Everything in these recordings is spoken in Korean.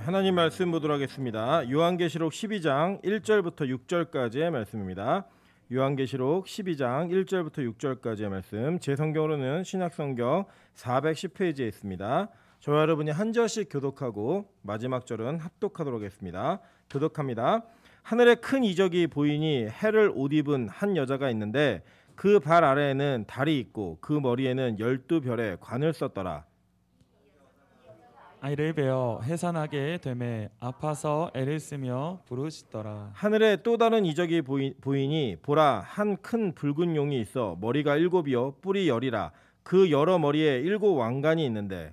하나님 말씀 보도록 하겠습니다. 요한계시록 12장 1절부터 6절까지의 말씀입니다. 요한계시록 12장 1절부터 6절까지의 말씀, 제 성경으로는 신약성경 410페이지에 있습니다. 저와 여러분이 한 절씩 교독하고 마지막 절은 합독하도록 하겠습니다. 교독합니다. 하늘에 큰 이적이 보이니 해를 옷 입은 한 여자가 있는데 그 발 아래에는 달이 있고 그 머리에는 12별의 관을 썼더라. 아이를 베어 해산하게 되매 아파서 애를 쓰며 부르짖더라. 하늘에 또 다른 이적이 보이니 보라, 한 큰 붉은 용이 있어 머리가 7이요 뿔이 10이라. 그 여러 머리에 7 왕관이 있는데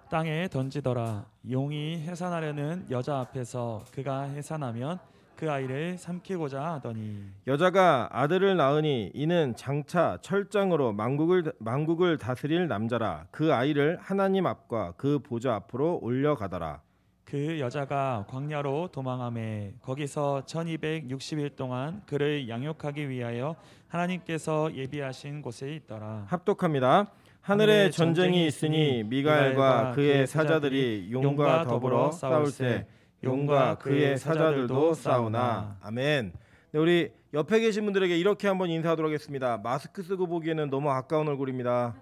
땅에 던지더라. 용이 해산하려는 여자 앞에서 그가 해산하면 그 아이를 삼키고자 하더니 여자가 아들을 낳으니 이는 장차 철장으로 만국을 다스릴 남자라. 그 아이를 하나님 앞과 그 보좌 앞으로 올려가더라. 그 여자가 광야로 도망하매 거기서 1260일 동안 그를 양육하기 위하여 하나님께서 예비하신 곳에 있더라. 합독합니다. 하늘에 전쟁이 있으니 미가엘과 그의 사자들이 용과 더불어 싸울 때 용과 그의 사자들도 싸우나. 아멘. 네, 우리 옆에 계신 분들에게 이렇게 한번 인사하도록 하겠습니다. 마스크 쓰고 보기에는 너무 아까운 얼굴입니다.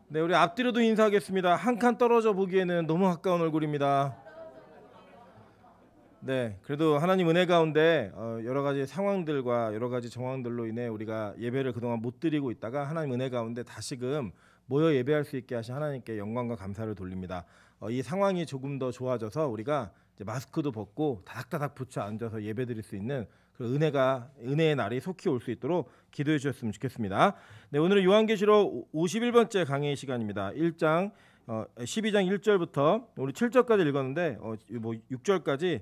네, 우리 앞뒤로도 인사하겠습니다. 한 칸 떨어져 보기에는 너무 아까운 얼굴입니다. 네, 그래도 하나님 은혜 가운데 여러 가지 상황들과 여러 가지 정황들로 인해 우리가 예배를 그동안 못 드리고 있다가 하나님 은혜 가운데 다시금 모여 예배할 수 있게 하신 하나님께 영광과 감사를 돌립니다. 이 상황이 조금 더 좋아져서 우리가 이제 마스크도 벗고 다닥다닥 붙여 앉아서 예배 드릴 수 있는 그 은혜의 날이 속히 올 수 있도록 기도해 주셨으면 좋겠습니다. 네, 오늘은 요한계시록 51번째 강의 시간입니다. 12장 1절부터 우리 7절까지 읽었는데 뭐 6절까지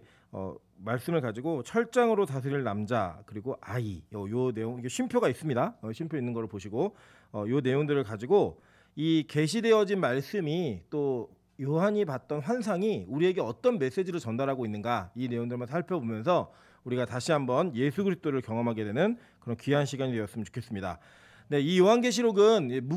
말씀을 가지고 철장으로 다스릴 남자 그리고 아이 요 내용, 이게 쉼표가 있습니다. 쉼표 있는 거를 보시고 요 내용들을 가지고 이 계시되어진 말씀이 또 요한이 봤던 환상이 우리에게 어떤 메시지를 전달하고 있는가, 이 내용들만 살펴보면서 우리가 다시 한번 예수 그리스도를 경험하게 되는 그런 귀한 시간이 되었으면 좋겠습니다. 네, 이 요한계시록은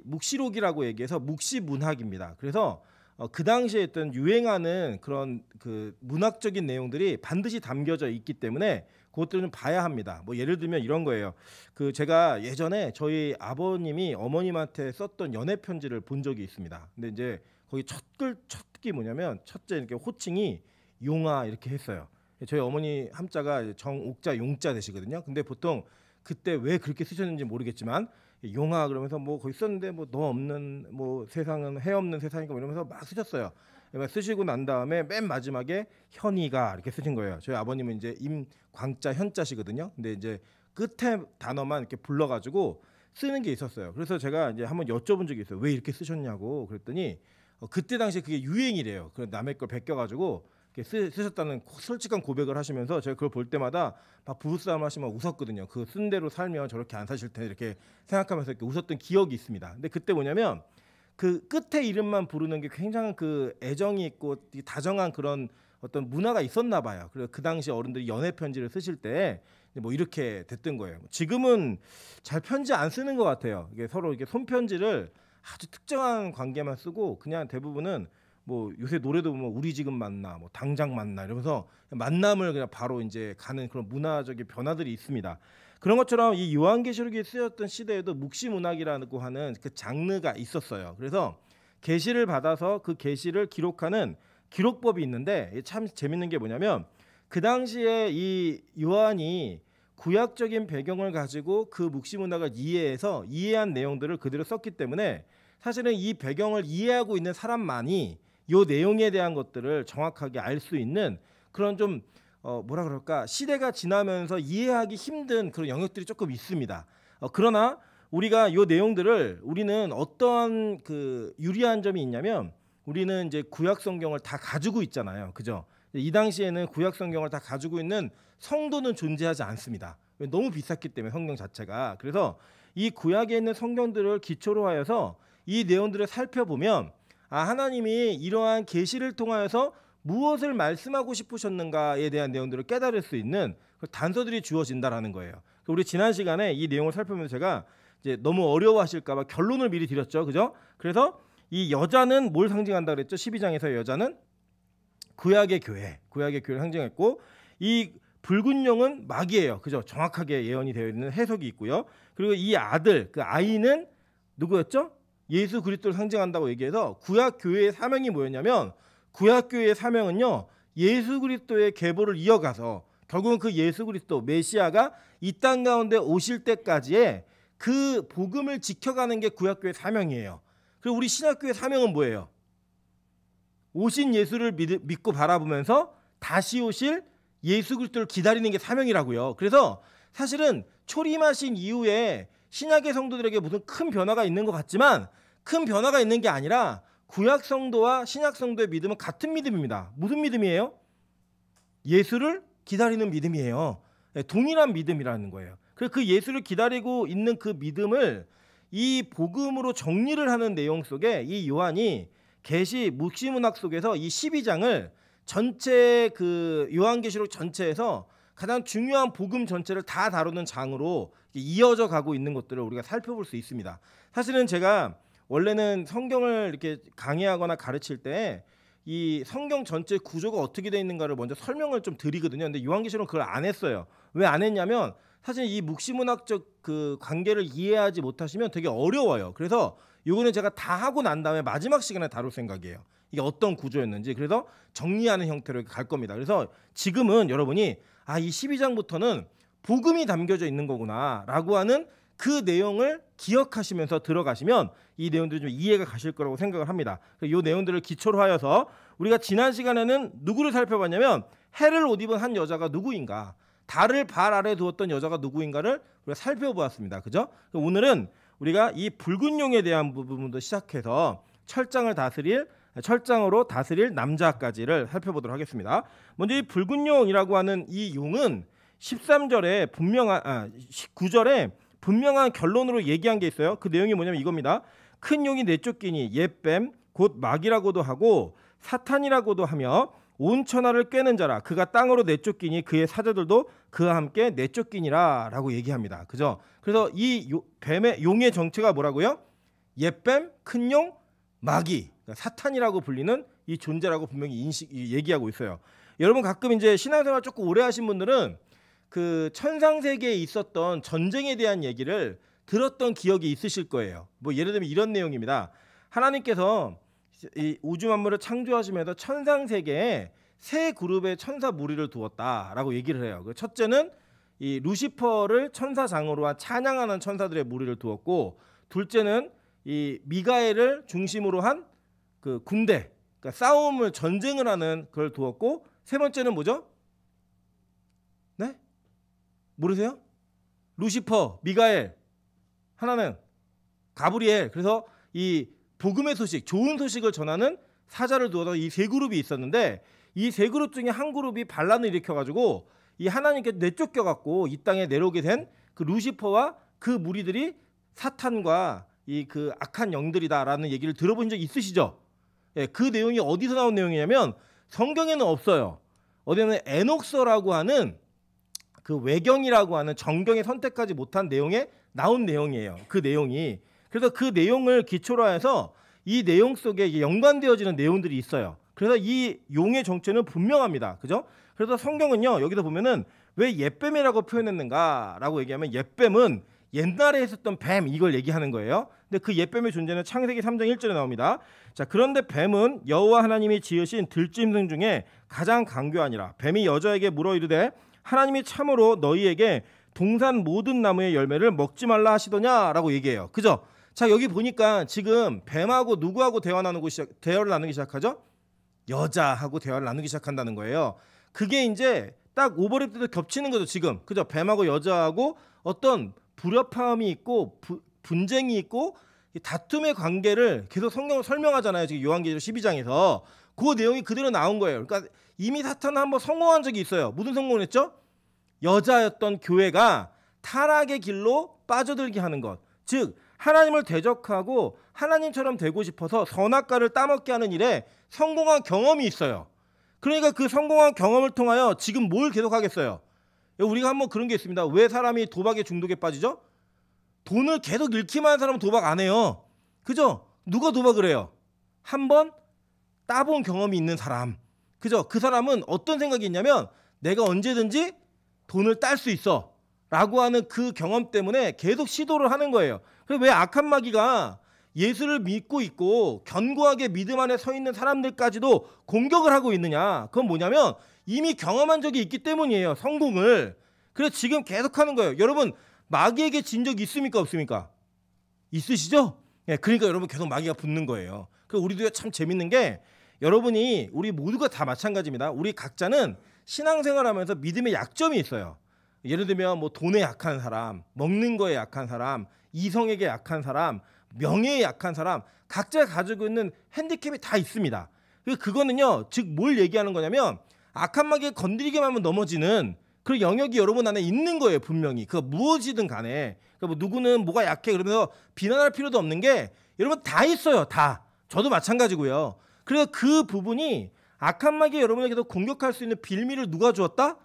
묵시록이라고 얘기해서 묵시 문학입니다. 그래서 그 당시에 있던 유행하는 그런 그 문학적인 내용들이 반드시 담겨져 있기 때문에 그것들은 봐야 합니다. 뭐 예를 들면 이런 거예요. 그 제가 예전에 저희 아버님이 어머님한테 썼던 연애 편지를 본 적이 있습니다. 근데 이제 거기 첫 뜻이 뭐냐면 첫째 이렇게 호칭이 용아 이렇게 했어요. 저희 어머니 함자가 정옥자 용자 되시거든요. 근데 보통 그때 왜 그렇게 쓰셨는지 모르겠지만 용아 그러면서 뭐 거기 썼는데 뭐 너 없는 뭐 세상은 해 없는 세상이니까 이러면서 막 쓰셨어요. 쓰시고 난 다음에 맨 마지막에 현이가 이렇게 쓰신 거예요. 저희 아버님은 이제 임광자 현자시거든요. 근데 이제 끝에 단어만 이렇게 불러가지고 쓰는 게 있었어요. 그래서 제가 이제 한번 여쭤본 적이 있어요. 왜 이렇게 쓰셨냐고 그랬더니 그때 당시에 그게 유행이래요. 그 남의 걸 베껴가지고 쓰셨다는 솔직한 고백을 하시면서 제가 그걸 볼 때마다 막 부부싸움 하시면 웃었거든요. 그 쓴 대로 살면 저렇게 안 사실 텐데 이렇게 생각하면서 이렇게 웃었던 기억이 있습니다. 근데 그때 뭐냐면 그 끝에 이름만 부르는 게 굉장히 그 애정이 있고 다정한 그런 어떤 문화가 있었나 봐요. 그래서 그 당시 어른들이 연애 편지를 쓰실 때 뭐 이렇게 됐던 거예요. 지금은 잘 편지 안 쓰는 것 같아요. 이게 서로 이렇게 손편지를 아주 특정한 관계만 쓰고 그냥 대부분은 뭐 요새 노래도 보면 우리 지금 만나, 뭐 당장 만나 이러면서 만남을 그냥 바로 이제 가는 그런 문화적인 변화들이 있습니다. 그런 것처럼 이 요한계시록이 쓰였던 시대에도 묵시 문학이라고 하는 그 장르가 있었어요. 그래서 계시를 받아서 그 계시를 기록하는 기록법이 있는데 참 재밌는 게 뭐냐면 그 당시에 이 요한이 구약적인 배경을 가지고 그 묵시 문학을 이해한 내용들을 그대로 썼기 때문에 사실은 이 배경을 이해하고 있는 사람만이 이 내용에 대한 것들을 정확하게 알 수 있는 그런 좀 뭐라 그럴까, 시대가 지나면서 이해하기 힘든 그런 영역들이 조금 있습니다. 그러나 우리가 이 내용들을 우리는 어떤 그 유리한 점이 있냐면 우리는 이제 구약 성경을 다 가지고 있잖아요. 그죠? 이 당시에는 구약 성경을 다 가지고 있는 성도는 존재하지 않습니다. 너무 비쌌기 때문에 성경 자체가. 그래서 이 구약에 있는 성경들을 기초로 하여서 이 내용들을 살펴보면 하나님이 이러한 계시를 통하여서 무엇을 말씀하고 싶으셨는가에 대한 내용들을 깨달을 수 있는 단서들이 주어진다라는 거예요. 우리 지난 시간에 이 내용을 살펴보면서 제가 이제 너무 어려워하실까봐 결론을 미리 드렸죠, 그죠? 그래서 이 여자는 뭘 상징한다 그랬죠? 12장에서 여자는 구약의 교회를 상징했고 이 붉은 용은 마귀예요, 그죠? 정확하게 예언이 되어 있는 해석이 있고요. 그리고 이 아들, 그 아이는 누구였죠? 예수 그리스도를 상징한다고 얘기해서 구약 교회의 사명이 뭐였냐면 구약 교회의 사명은요 예수 그리스도의 계보를 이어가서 결국은 그 예수 그리스도 메시아가 이 땅 가운데 오실 때까지의 그 복음을 지켜가는 게 구약 교회의 사명이에요. 그리고 우리 신약 교회의 사명은 뭐예요? 오신 예수를 믿고 바라보면서 다시 오실 예수 그리스도를 기다리는 게 사명이라고요. 그래서 사실은 초림하신 이후에 신약의 성도들에게 무슨 큰 변화가 있는 것 같지만 큰 변화가 있는 게 아니라 구약 성도와 신약 성도의 믿음은 같은 믿음입니다. 무슨 믿음이에요? 예수를 기다리는 믿음이에요. 동일한 믿음이라는 거예요. 그래서 그 예수를 기다리고 있는 그 믿음을 이 복음으로 정리를 하는 내용 속에 이 요한이 계시 묵시문학 속에서 이 12장을 전체 그 요한계시록 전체에서 가장 중요한 복음 전체를 다 다루는 장으로 이어져 가고 있는 것들을 우리가 살펴볼 수 있습니다. 사실은 제가 원래는 성경을 이렇게 강의하거나 가르칠 때 이 성경 전체 구조가 어떻게 되어 있는가를 먼저 설명을 좀 드리거든요. 근데 요한계시록은 그걸 안 했어요. 왜 안 했냐면 사실 이 묵시문학적 그 관계를 이해하지 못하시면 되게 어려워요. 그래서 요거는 제가 다 하고 난 다음에 마지막 시간에 다룰 생각이에요. 이게 어떤 구조였는지. 그래서 정리하는 형태로 갈 겁니다. 그래서 지금은 여러분이 이 12장부터는 복음이 담겨져 있는 거구나 라고 하는 그 내용을 기억하시면서 들어가시면 이 내용들이 좀 이해가 가실 거라고 생각을 합니다. 이 내용들을 기초로 하여서 우리가 지난 시간에는 누구를 살펴봤냐면 해를 옷 입은 한 여자가 누구인가, 달을 발 아래 두었던 여자가 누구인가를 우리가 살펴보았습니다. 그죠? 오늘은 우리가 이 붉은 용에 대한 부분도 시작해서 철장으로 다스릴 남자까지를 살펴보도록 하겠습니다. 먼저 이 붉은 용이라고 하는 이 용은 13절에 19절에 분명한 결론으로 얘기한 게 있어요. 그 내용이 뭐냐면 이겁니다. 큰 용이 내쫓기니 옛뱀 곧 마귀라고도 하고 사탄이라고도 하며 온 천하를 꿰는 자라. 그가 땅으로 내쫓기니 그의 사자들도 그와 함께 내쫓기니라 라고 얘기합니다. 그죠? 그래서 이 용의 정체가 뭐라고요? 옛뱀, 큰 용, 마귀, 그러니까 사탄이라고 불리는 이 존재라고 분명히 얘기하고 있어요. 여러분 가끔 이제 신앙생활 조금 오래 하신 분들은 그 천상 세계에 있었던 전쟁에 대한 얘기를 들었던 기억이 있으실 거예요. 뭐 예를 들면 이런 내용입니다. 하나님께서 이 우주 만물을 창조하시면서 천상 세계에 세 그룹의 천사 무리를 두었다라고 얘기를 해요. 첫째는 이 루시퍼를 천사장으로 한 찬양하는 천사들의 무리를 두었고, 둘째는 이 미가엘을 중심으로 한 그 군대, 그러니까 전쟁을 하는 그걸 두었고, 세 번째는 뭐죠? 네? 모르세요? 루시퍼, 미가엘, 하나는 가브리엘. 그래서 이 복음의 소식, 좋은 소식을 전하는 사자를 두어서 이 세 그룹이 있었는데, 이 세 그룹 중에 한 그룹이 반란을 일으켜가지고 이 하나님께 내쫓겨갖고 이 땅에 내려오게 된 그 루시퍼와 그 무리들이 사탄과 이 그 악한 영들이다라는 얘기를 들어본 적 있으시죠? 예, 그 내용이 어디서 나온 내용이냐면 성경에는 없어요. 어디는 에녹서라고 하는 그 외경이라고 하는 정경에 선택하지 못한 내용에 나온 내용이에요. 그 내용이. 그래서 그 내용을 기초로 해서 이 내용 속에 연관되어지는 내용들이 있어요. 그래서 이 용의 정체는 분명합니다. 그죠? 그래서 성경은요, 여기서 보면은 왜 옛뱀이라고 표현했는가라고 얘기하면 옛뱀은 옛날에 있었던 뱀, 이걸 얘기하는 거예요. 근데 그 옛뱀의 존재는 창세기 3장 1절에 나옵니다. 자, 그런데 뱀은 여호와 하나님이 지으신 들짐승 중에 가장 강교하니라. 뱀이 여자에게 물어 이르되 하나님이 참으로 너희에게 동산 모든 나무의 열매를 먹지 말라 하시더냐라고 얘기해요. 그죠? 자, 여기 보니까 지금 뱀하고 누구하고 대화를 나누기 시작하죠? 여자하고 대화를 나누기 시작한다는 거예요. 그게 이제 딱 오버랩 때도 겹치는 거죠, 지금. 그죠? 뱀하고 여자하고 어떤 불협화음이 있고 분쟁이 있고 다툼의 관계를 계속 성경을 설명하잖아요. 지금 요한계시록 12장에서. 그 내용이 그대로 나온 거예요. 그러니까 이미 사탄은 한번 성공한 적이 있어요. 무슨 성공을 했죠? 여자였던 교회가 타락의 길로 빠져들게 하는 것. 즉 하나님을 대적하고 하나님처럼 되고 싶어서 선악과를 따먹게 하는 일에 성공한 경험이 있어요. 그러니까 그 성공한 경험을 통하여 지금 뭘 계속하겠어요? 우리가 한번 그런 게 있습니다. 왜 사람이 도박에 중독에 빠지죠? 돈을 계속 잃기만 하는 사람은 도박 안 해요. 그죠? 누가 도박을 해요? 한번 따본 경험이 있는 사람. 그죠? 그 사람은 어떤 생각이 있냐면 내가 언제든지 돈을 딸 수 있어 라고 하는 그 경험 때문에 계속 시도를 하는 거예요. 그래서 왜 악한 마귀가 예수를 믿고 있고 견고하게 믿음 안에 서 있는 사람들까지도 공격을 하고 있느냐? 그건 뭐냐면 이미 경험한 적이 있기 때문이에요. 성공을. 그래서 지금 계속하는 거예요. 여러분 마귀에게 진 적 있습니까? 없습니까? 있으시죠? 예, 그러니까 여러분 계속 마귀가 붙는 거예요. 그 우리도 참 재밌는 게 여러분이 우리 모두가 다 마찬가지입니다. 우리 각자는 신앙생활하면서 믿음의 약점이 있어요. 예를 들면 뭐 돈에 약한 사람, 먹는 거에 약한 사람, 이성에게 약한 사람, 명예에 약한 사람, 각자 가지고 있는 핸디캡이 다 있습니다. 그거는요, 즉 뭘 얘기하는 거냐면 악한 마귀에 건드리기만 하면 넘어지는 그 영역이 여러분 안에 있는 거예요. 분명히 그 무엇이든 간에. 그러니까 뭐 누구는 뭐가 약해 그러면서 비난할 필요도 없는 게 여러분 다 있어요. 다. 저도 마찬가지고요. 그래서 그 부분이 악한 마귀 여러분에게도 공격할 수 있는 빌미를 누가 주었다?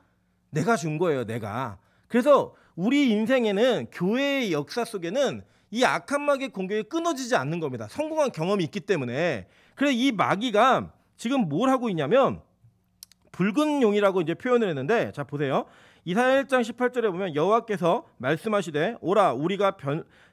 내가 준 거예요. 내가. 그래서 우리 인생에는 교회의 역사 속에는 이 악한 마귀의 공격이 끊어지지 않는 겁니다. 성공한 경험이 있기 때문에. 그래서 이 마귀가 지금 뭘 하고 있냐면 붉은 용이라고 이제 표현을 했는데, 자 보세요. 이사야 1장 18절에 보면 여호와께서 말씀하시되 오라 우리가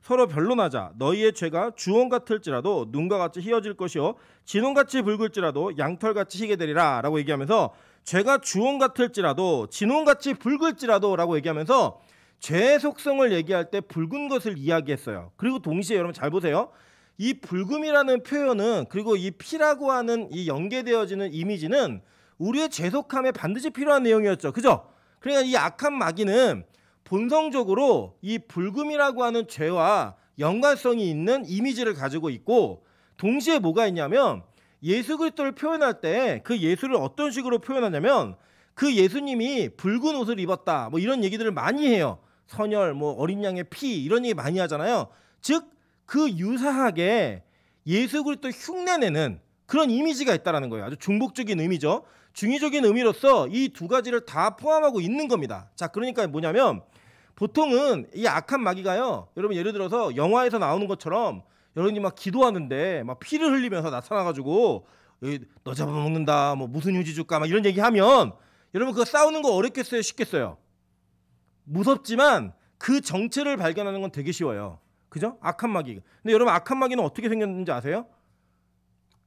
서로 변론하자. 너희의 죄가 주홍 같을지라도 눈과 같이 희어질 것이요 진홍같이 붉을지라도 양털같이 희게 되리라 라고 얘기하면서 죄가 주홍 같을지라도 진홍같이 붉을지라도 라고 얘기하면서 죄의 속성을 얘기할 때 붉은 것을 이야기했어요. 그리고 동시에 여러분 잘 보세요. 이 붉음이라는 표현은, 그리고 이 피라고 하는 이 연계되어지는 이미지는 우리의 죄속함에 반드시 필요한 내용이었죠. 그죠? 그러니까 이 악한 마귀는 본성적으로 이 붉음이라고 하는 죄와 연관성이 있는 이미지를 가지고 있고, 동시에 뭐가 있냐면 예수 그리스도를 표현할 때 그 예수를 어떤 식으로 표현하냐면 그 예수님이 붉은 옷을 입었다 뭐 이런 얘기들을 많이 해요. 선혈, 뭐 어린 양의 피 이런 얘기 많이 하잖아요. 즉 그 유사하게 예수 그리스도 흉내내는 그런 이미지가 있다라는 거예요. 아주 중복적인 의미죠. 중의적인 의미로서 이 두 가지를 다 포함하고 있는 겁니다. 자, 그러니까 뭐냐면 보통은 이 악한 마귀가요, 여러분 예를 들어서 영화에서 나오는 것처럼 여러분이 막 기도하는데 막 피를 흘리면서 나타나가지고 너 잡아먹는다, 뭐 무슨 휴지 줄까, 막 이런 얘기하면 여러분 그거 싸우는 거 어렵겠어요, 쉽겠어요? 무섭지만 그 정체를 발견하는 건 되게 쉬워요. 그죠? 악한 마귀. 근데 여러분 악한 마귀는 어떻게 생겼는지 아세요?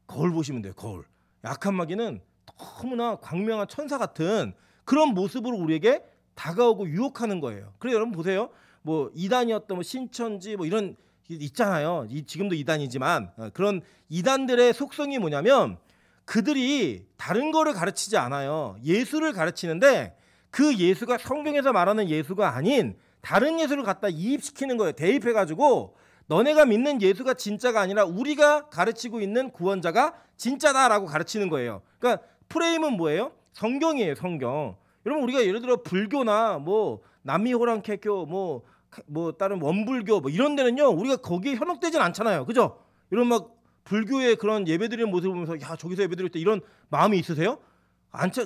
거울 보시면 돼요. 거울. 악한 마귀는 너무나 광명한 천사 같은 그런 모습으로 우리에게 다가오고 유혹하는 거예요. 그래서 여러분 보세요. 뭐 이단이었던 뭐 신천지 뭐 이런 있잖아요. 지금도 이단이지만 그런 이단들의 속성이 뭐냐면 그들이 다른 거를 가르치지 않아요. 예수를 가르치는데 그 예수가 성경에서 말하는 예수가 아닌 다른 예수를 갖다 이입시키는 거예요. 대입해가지고 너네가 믿는 예수가 진짜가 아니라 우리가 가르치고 있는 구원자가 진짜다라고 가르치는 거예요. 그러니까 프레임은 뭐예요? 성경이에요. 성경. 여러분 우리가 예를 들어 불교나 뭐 남미호랑캐교 뭐 다른 원불교 뭐 이런 데는요 우리가 거기에 현혹되진 않잖아요. 그죠? 이런 막 불교의 그런 예배드리는 모습을 보면서 야 저기서 예배드릴 때 이런 마음이 있으세요?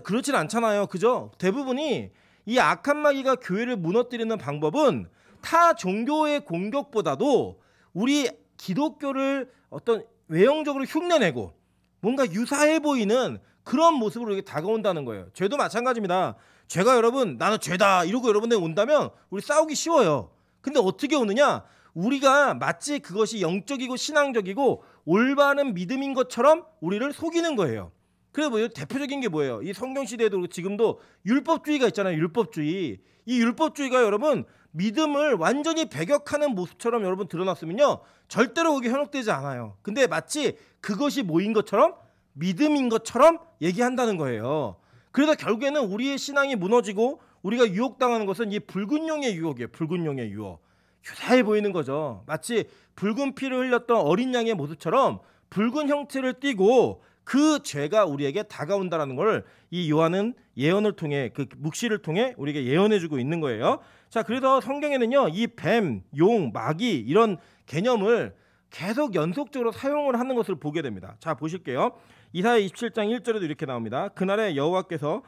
그렇진 않잖아요. 그죠? 대부분이 이 악한 마귀가 교회를 무너뜨리는 방법은 타 종교의 공격보다도 우리 기독교를 어떤 외형적으로 흉내내고 뭔가 유사해 보이는 그런 모습으로 이렇게 다가온다는 거예요. 죄도 마찬가지입니다. 죄가 여러분 나는 죄다 이러고 여러분들 온다면 우리 싸우기 쉬워요. 근데 어떻게 오느냐? 우리가 마치 그것이 영적이고 신앙적이고 올바른 믿음인 것처럼 우리를 속이는 거예요. 그래서 뭐 대표적인 게 뭐예요? 이 성경 시대에도 지금도 율법주의가 있잖아요. 율법주의. 이 율법주의가 여러분 믿음을 완전히 배격하는 모습처럼 여러분 드러났으면요 절대로 거기 현혹되지 않아요. 근데 마치 그것이 뭐인 것처럼 믿음인 것처럼 얘기한다는 거예요. 그래서 결국에는 우리의 신앙이 무너지고 우리가 유혹당하는 것은 이 붉은 용의 유혹이에요. 붉은 용의 유혹. 유사해 보이는 거죠. 마치 붉은 피를 흘렸던 어린 양의 모습처럼 붉은 형체를 띠고 그 죄가 우리에게 다가온다라는 걸 이 요한은 예언을 통해 그 묵시를 통해 우리에게 예언해주고 있는 거예요. 자, 그래서 성경에는요 이 뱀, 용, 마귀 이런 개념을 계속 연속적으로 사용을 하는 것을 보게 됩니다. 자, 보실게요. 이사야 27장 1절에도 이렇게 나옵니다. 그날에 여호와께서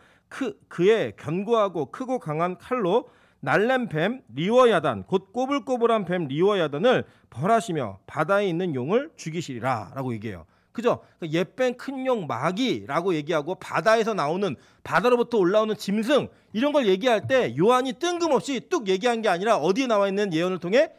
그의 견고하고 크고 강한 칼로 날렘 뱀 리워야단 곧 꼬불꼬불한 뱀 리워야단을 벌하시며 바다에 있는 용을 죽이시리라 라고 얘기해요. 그죠? 그러니까 옛뱀 큰 용 마귀라고 얘기하고 바다에서 나오는 바다로부터 올라오는 짐승 이런 걸 얘기할 때 요한이 뜬금없이 뚝 얘기한 게 아니라 어디에 나와 있는 예언을 통해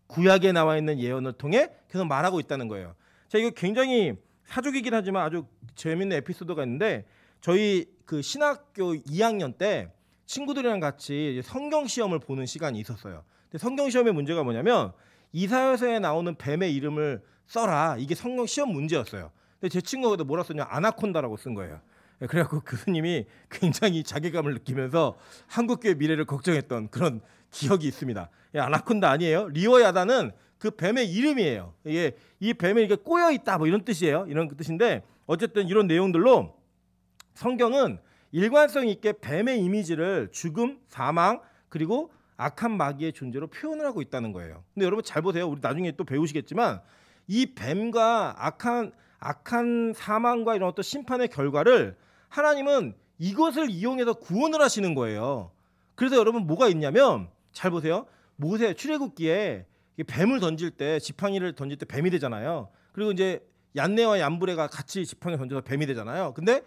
구약에 나와 있는 예언을 통해 계속 말하고 있다는 거예요. 자, 이거 굉장히 사족이긴 하지만 아주 재밌는 에피소드가 있는데 저희 그 신학교 2학년 때 친구들이랑 같이 성경 시험을 보는 시간이 있었어요. 근데 성경 시험의 문제가 뭐냐면 이사야서에 나오는 뱀의 이름을 써라. 이게 성경 시험 문제였어요. 근데 제 친구가 뭐라 썼냐? 아나콘다라고 쓴 거예요. 그래갖고 교수님이 굉장히 자괴감을 느끼면서 한국교회 미래를 걱정했던 그런 기억이 있습니다. 아나콘다 아니에요. 리워야다는 그 뱀의 이름이에요. 이게 이 뱀에 이게 꼬여 있다 뭐 이런 뜻이에요. 이런 뜻인데 어쨌든 이런 내용들로 성경은 일관성 있게 뱀의 이미지를 죽음, 사망 그리고 악한 마귀의 존재로 표현을 하고 있다는 거예요. 근데 여러분 잘 보세요. 우리 나중에 또 배우시겠지만 이 뱀과 악한 사망과 이런 어떤 심판의 결과를 하나님은 이것을 이용해서 구원을 하시는 거예요. 그래서 여러분 뭐가 있냐면 잘 보세요. 모세 출애굽기에 뱀을 던질 때 지팡이를 던질 때 뱀이 되잖아요. 그리고 이제 얀네와 얀브레가 같이 지팡이 던져서 뱀이 되잖아요. 근데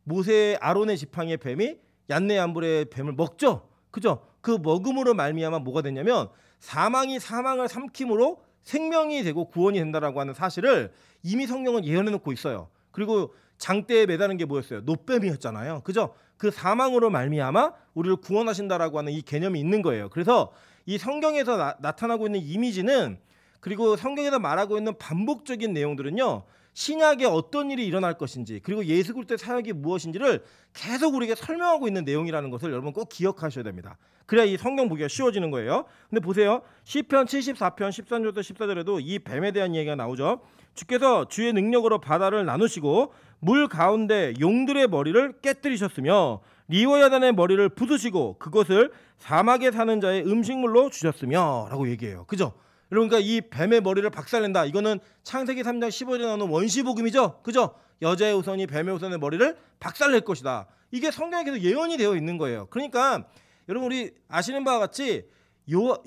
모세 아론의 지팡이의 뱀이 얀네 얀브레의 뱀을 먹죠. 그죠? 그 먹음으로 말미암아 뭐가 됐냐면 사망이 사망을 삼킴으로 생명이 되고 구원이 된다라고 하는 사실을 이미 성경은 예언해 놓고 있어요. 그리고 장대에 매다는 게 뭐였어요? 노뱀이었잖아요. 그죠? 그 사망으로 말미암아 우리를 구원하신다라고 하는 이 개념이 있는 거예요. 그래서 이 성경에서 나타나고 있는 이미지는 그리고 성경에서 말하고 있는 반복적인 내용들은요. 신약에 어떤 일이 일어날 것인지 그리고 예수 그리스도의 사역이 무엇인지를 계속 우리에게 설명하고 있는 내용이라는 것을 여러분 꼭 기억하셔야 됩니다. 그래야 이 성경 보기가 쉬워지는 거예요. 근데 보세요. 시편 74편 13절부터 14절에도 이 뱀에 대한 얘기가 나오죠. 주께서 주의 능력으로 바다를 나누시고 물 가운데 용들의 머리를 깨뜨리셨으며 리워야단의 머리를 부수시고 그것을 사막에 사는 자의 음식물로 주셨으며 라고 얘기해요. 그죠? 그러니까 이 뱀의 머리를 박살낸다. 이거는 창세기 3장 15절에 나오는 원시복음이죠. 그죠? 여자의 우선이 뱀의 우선의 머리를 박살낼 것이다. 이게 성경에 계속 예언이 되어 있는 거예요. 그러니까 여러분 우리 아시는 바와 같이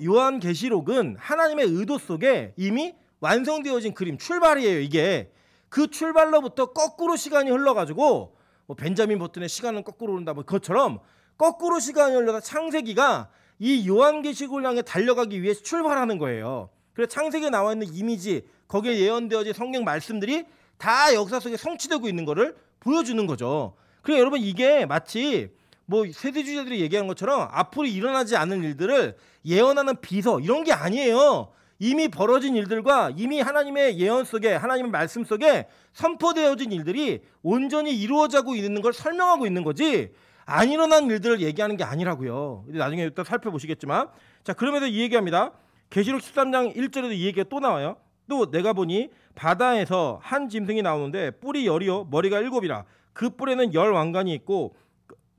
요한계시록은 하나님의 의도 속에 이미 완성되어진 그림, 출발이에요. 이게 그 출발로부터 거꾸로 시간이 흘러가지고 뭐 벤자민 버튼의 시간은 거꾸로 오른다 뭐 그것처럼 거꾸로 시간이 흘러서 창세기가 이 요한계시록을 향해 달려가기 위해 출발하는 거예요. 그래서 창세기에 나와 있는 이미지, 거기에 예언되어진 성경 말씀들이 다 역사 속에 성취되고 있는 거를 보여주는 거죠. 그래서 여러분 이게 마치 뭐 세대주의자들이 얘기하는 것처럼 앞으로 일어나지 않을 일들을 예언하는 비서 이런 게 아니에요. 이미 벌어진 일들과 이미 하나님의 예언 속에 하나님의 말씀 속에 선포되어진 일들이 온전히 이루어지고 있는 걸 설명하고 있는 거지 안 일어난 일들을 얘기하는 게 아니라고요. 나중에 또 살펴보시겠지만 자 그러면서 이 얘기합니다. 계시록 13장 1절에도 이 얘기가 또 나와요. 또 내가 보니 바다에서 한 짐승이 나오는데 뿔이 10이요 머리가 7이라 그 뿔에는 10 왕관이 있고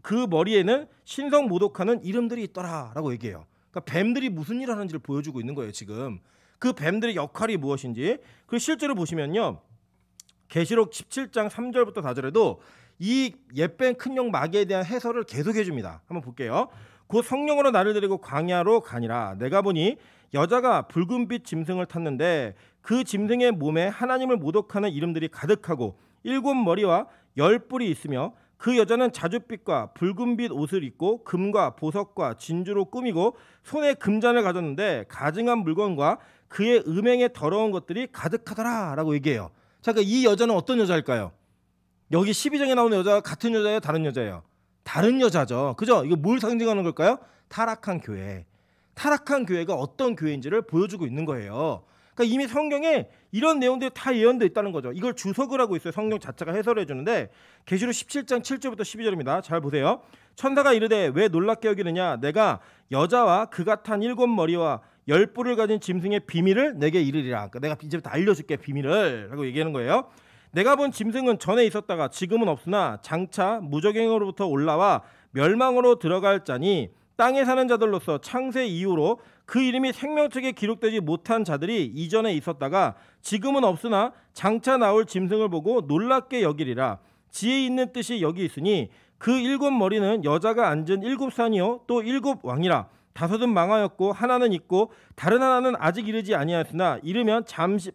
그 머리에는 신성 모독하는 이름들이 있더라 라고 얘기해요. 그러니까 뱀들이 무슨 일을 하는지를 보여주고 있는 거예요. 지금 그 뱀들의 역할이 무엇인지. 그리고 실제로 보시면요 계시록 17장 3절부터 4절에도 이 옛뱀 큰 용 마귀에 대한 해설을 계속해 줍니다. 한번 볼게요. 곧 성령으로 나를 데리고 광야로 가니라. 내가 보니 여자가 붉은빛 짐승을 탔는데 그 짐승의 몸에 하나님을 모독하는 이름들이 가득하고 7 머리와 10 뿔이 있으며 그 여자는 자줏빛과 붉은빛 옷을 입고 금과 보석과 진주로 꾸미고 손에 금잔을 가졌는데 가증한 물건과 그의 음행에 더러운 것들이 가득하더라 라고 얘기해요. 자, 그러니까 이 여자는 어떤 여자일까요? 여기 12장에 나오는 여자가 같은 여자예요? 다른 여자예요? 다른 여자죠. 그죠? 이거 뭘 상징하는 걸까요? 타락한 교회. 타락한 교회가 어떤 교회인지를 보여주고 있는 거예요. 그러니까 이미 성경에 이런 내용들이 다 예언되어 있다는 거죠. 이걸 주석을 하고 있어요. 성경 자체가 해설해 주는데 계시록 17장 7절부터 12절입니다. 잘 보세요. 천사가 이르되 왜 놀랍게 여기느냐 내가 여자와 그가 탄 7 머리와 10 뿔을 가진 짐승의 비밀을 내게 이르리라. 그러니까 내가 이제부터 알려줄게 비밀을 라고 얘기하는 거예요. 내가 본 짐승은 전에 있었다가 지금은 없으나 장차 무적행으로부터 올라와 멸망으로 들어갈 자니 땅에 사는 자들로서 창세 이후로 그 이름이 생명책에 기록되지 못한 자들이 이전에 있었다가 지금은 없으나 장차 나올 짐승을 보고 놀랍게 여기리라. 지혜 있는 뜻이 여기 있으니 그 7 머리는 여자가 앉은 7 산이요 또 7 왕이라. 다섯은 망하였고 하나는 있고 다른 하나는 아직 이르지 아니하였으나 이르면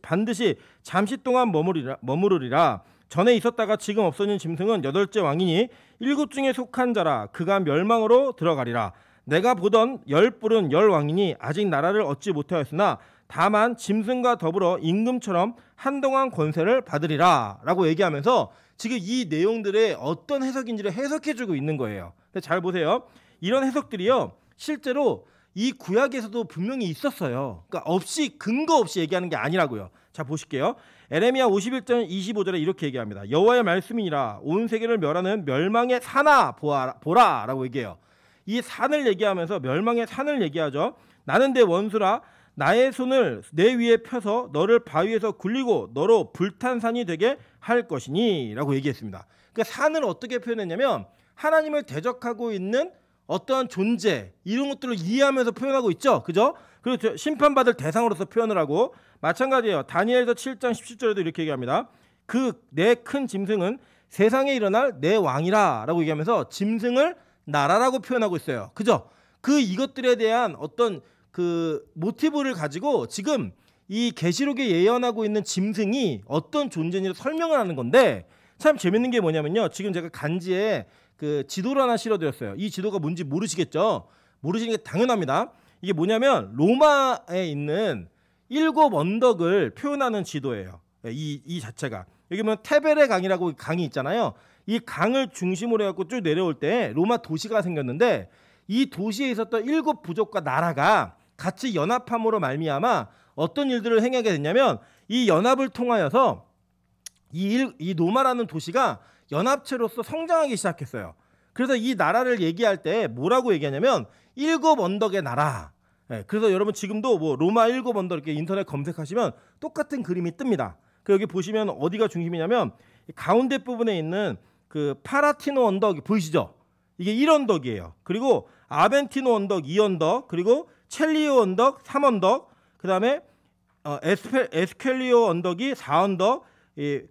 반드시 잠시 동안 머무르리라. 전에 있었다가 지금 없어진 짐승은 8째 왕이니 7 중에 속한 자라. 그가 멸망으로 들어가리라. 내가 보던 10뿔은 10왕이니 아직 나라를 얻지 못하였으나 다만 짐승과 더불어 임금처럼 한동안 권세를 받으리라 라고 얘기하면서 지금 이 내용들의 어떤 해석인지를 해석해주고 있는 거예요. 잘 보세요. 이런 해석들이요 실제로 이 구약에서도 분명히 있었어요. 그러니까 근거 없이 얘기하는 게 아니라고요. 자 보실게요. 에레미야 51장 25절에 이렇게 얘기합니다. 여호와의 말씀이니라. 온 세계를 멸하는 멸망의 산아 보라 라고 얘기해요. 이 산을 얘기하면서 멸망의 산을 얘기하죠. 나는 내 원수라. 나의 손을 내 위에 펴서 너를 바위에서 굴리고 너로 불탄 산이 되게 할 것이니 라고 얘기했습니다. 그러니까 산을 어떻게 표현했냐면 하나님을 대적하고 있는 어떠한 존재 이런 것들을 이해하면서 표현하고 있죠. 그죠? 그리고 심판받을 대상으로서 표현을 하고 마찬가지예요. 다니엘서 7장 17절에도 이렇게 얘기합니다. 그 내 큰 짐승은 세상에 일어날 내 왕이라 라고 얘기하면서 짐승을 나라라고 표현하고 있어요. 그죠? 이것들에 대한 어떤 그 모티브를 가지고 지금 이 계시록에 예언하고 있는 짐승이 어떤 존재인지 설명을 하는 건데 참 재밌는 게 뭐냐면요. 지금 제가 간지에 그 지도를 하나 실어드렸어요. 이 지도가 뭔지 모르시겠죠? 모르시는 게 당연합니다. 이게 뭐냐면 로마에 있는 7 언덕을 표현하는 지도예요. 이 자체가. 여기 보면 테베레 강이라고 강이 있잖아요. 이 강을 중심으로 해갖고 쭉 내려올 때 로마 도시가 생겼는데 이 도시에 있었던 7 부족과 나라가 같이 연합함으로 말미암아 어떤 일들을 행하게 됐냐면 이 연합을 통하여서 이 로마라는 도시가 연합체로서 성장하기 시작했어요. 그래서 이 나라를 얘기할 때 뭐라고 얘기하냐면 7 언덕의 나라. 그래서 여러분 지금도 뭐 로마 7 언덕 이렇게 인터넷 검색하시면 똑같은 그림이 뜹니다. 여기 보시면 어디가 중심이냐면 가운데 부분에 있는 그 파라티노 언덕 보이시죠? 이게 1언덕이에요. 그리고 아벤티노 언덕 2언덕, 그리고 첼리오 언덕 3언덕, 그 다음에 에스켈리오 언덕이 4언덕,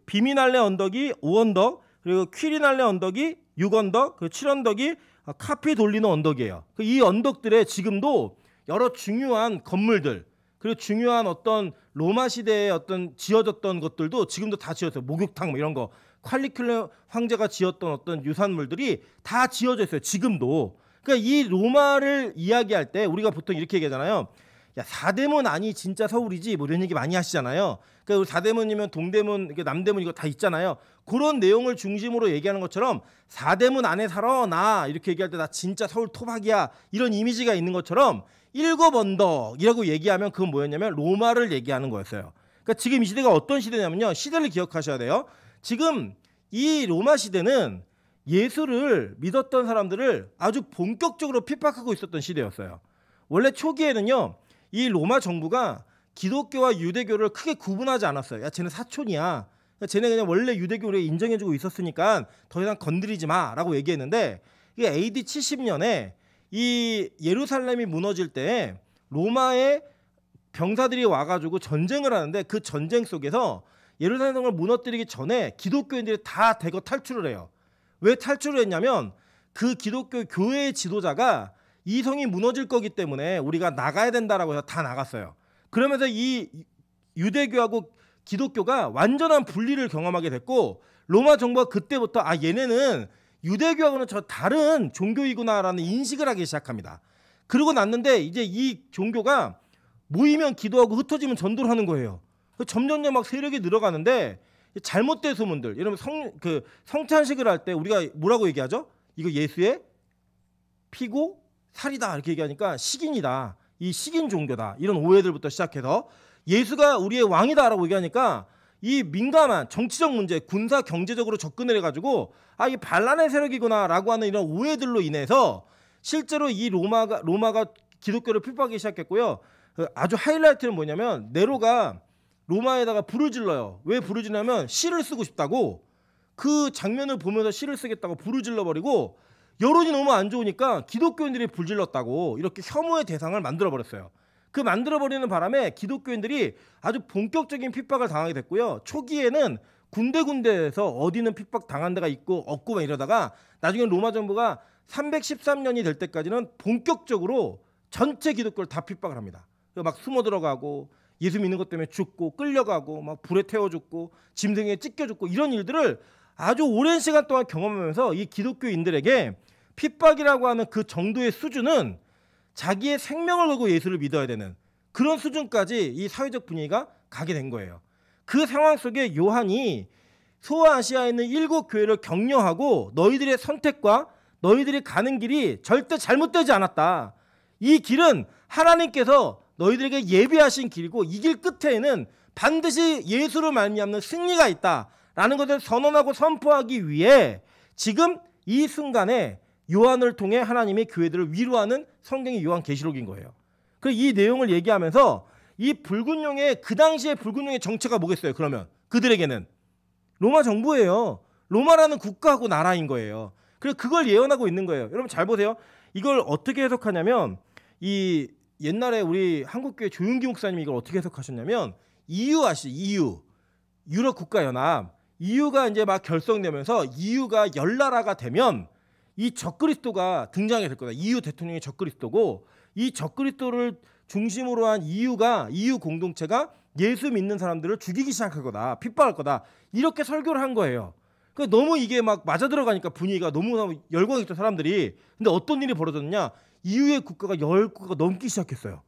비미날레 언덕이 5언덕, 그리고 퀴리날레 언덕이 6언덕, 그 7언덕이 카피돌리노 언덕이에요. 이 언덕들에 지금도 여러 중요한 건물들, 그리고 중요한 어떤 로마 시대에 어떤 지어졌던 것들도 지금도 다 지었어요. 목욕탕 뭐 이런 거, 칼리큘레 황제가 지었던 어떤 유산물들이 다 지어져 있어요. 지금도. 그러니까 이 로마를 이야기할 때 우리가 보통 이렇게 얘기하잖아요. 야, 사대문 아니 진짜 서울이지 뭐 이런 얘기 많이 하시잖아요. 그러니까 사대문이면 동대문, 남대문 이거 다 있잖아요. 그런 내용을 중심으로 얘기하는 것처럼 사대문 안에 살아 나 이렇게 얘기할 때 나 진짜 서울 토박이야 이런 이미지가 있는 것처럼 7 언덕이라고 얘기하면 그건 뭐였냐면 로마를 얘기하는 거였어요. 그러니까 지금 이 시대가 어떤 시대냐면요. 시대를 기억하셔야 돼요. 지금 이 로마 시대는 예수를 믿었던 사람들을 아주 본격적으로 핍박하고 있었던 시대였어요. 원래 초기에는요. 이 로마 정부가 기독교와 유대교를 크게 구분하지 않았어요. 야, 쟤는 사촌이야. 쟤네 그냥 원래 유대교를 인정해주고 있었으니까 더 이상 건드리지 마라고 얘기했는데 이게 AD 70년에 이 예루살렘이 무너질 때 로마의 병사들이 와가지고 전쟁을 하는데 그 전쟁 속에서 예루살렘을 무너뜨리기 전에 기독교인들이 다 대거 탈출을 해요. 왜 탈출을 했냐면 그 기독교 교회의 지도자가 이 성이 무너질 거기 때문에 우리가 나가야 된다라고 해서 다 나갔어요. 그러면서 이 유대교하고 기독교가 완전한 분리를 경험하게 됐고 로마 정부가 그때부터 얘네는 유대교하고는 저 다른 종교이구나라는 인식을 하기 시작합니다. 그러고 났는데 이제 이 종교가 모이면 기도하고 흩어지면 전도를 하는 거예요. 점점점 막 세력이 늘어가는데 잘못된 소문들. 여러분 성찬식을 할 때 우리가 뭐라고 얘기하죠? 이거 예수의 피고 살이다 이렇게 얘기하니까 식인이다. 이 식인 종교다. 이런 오해들부터 시작해서 예수가 우리의 왕이다라고 얘기하니까 이 민감한 정치적 문제, 군사 경제적으로 접근을 해가지고 이 반란의 세력이구나라고 하는 이런 오해들로 인해서 실제로 이 로마가 기독교를 핍박하기 시작했고요. 아주 하이라이트는 뭐냐면 네로가 로마에다가 불을 질러요. 왜 불을 지르냐면 시를 쓰고 싶다고 그 장면을 보면서 시를 쓰겠다고 불을 질러버리고 여론이 너무 안 좋으니까 기독교인들이 불 질렀다고 이렇게 혐오의 대상을 만들어버렸어요. 그 만들어버리는 바람에 기독교인들이 아주 본격적인 핍박을 당하게 됐고요. 초기에는 군데군데에서 어디는 핍박 당한 데가 있고 없고 막 이러다가 나중에 로마 정부가 313년이 될 때까지는 본격적으로 전체 기독교를 다 핍박을 합니다. 막 숨어 들어가고 예수 믿는 것 때문에 죽고 끌려가고 막 불에 태워 죽고 짐승에 찢겨 죽고 이런 일들을 아주 오랜 시간 동안 경험하면서 이 기독교인들에게 핍박이라고 하는 그 정도의 수준은 자기의 생명을 걸고 예수를 믿어야 되는 그런 수준까지 이 사회적 분위기가 가게 된 거예요. 그 상황 속에 요한이 소아시아에 있는 7 교회를 격려하고 너희들의 선택과 너희들이 가는 길이 절대 잘못되지 않았다. 이 길은 하나님께서 너희들에게 예비하신 길이고 이 길 끝에는 반드시 예수로 말미암는 승리가 있다라는 것을 선언하고 선포하기 위해 지금 이 순간에 요한을 통해 하나님의 교회들을 위로하는 성경의 요한계시록인 거예요. 그래서 이 내용을 얘기하면서 이 붉은 용의 그 당시에 붉은 용의 정체가 뭐겠어요? 그러면 그들에게는 로마 정부예요. 로마라는 국가하고 나라인 거예요. 그래서 그걸 예언하고 있는 거예요. 여러분 잘 보세요. 이걸 어떻게 해석하냐면 이 옛날에 우리 한국교회 조윤기 목사님이 이걸 어떻게 해석하셨냐면 EU 아시죠? EU 유럽 국가연합 EU가 이제 막 결성되면서 EU가 열나라가 되면 이 적그리스도가 등장하게 될 거다. EU 대통령이 적그리스도고 이 적그리스도를 중심으로 한 EU가 EU 공동체가 예수 믿는 사람들을 죽이기 시작할 거다. 핍박할 거다. 이렇게 설교를 한 거예요. 그러니까 너무 이게 막 맞아 들어가니까 분위기가 너무 열광이 있던 사람들이 근데 어떤 일이 벌어졌느냐? EU의 국가가 10국가가 넘기 시작했어요.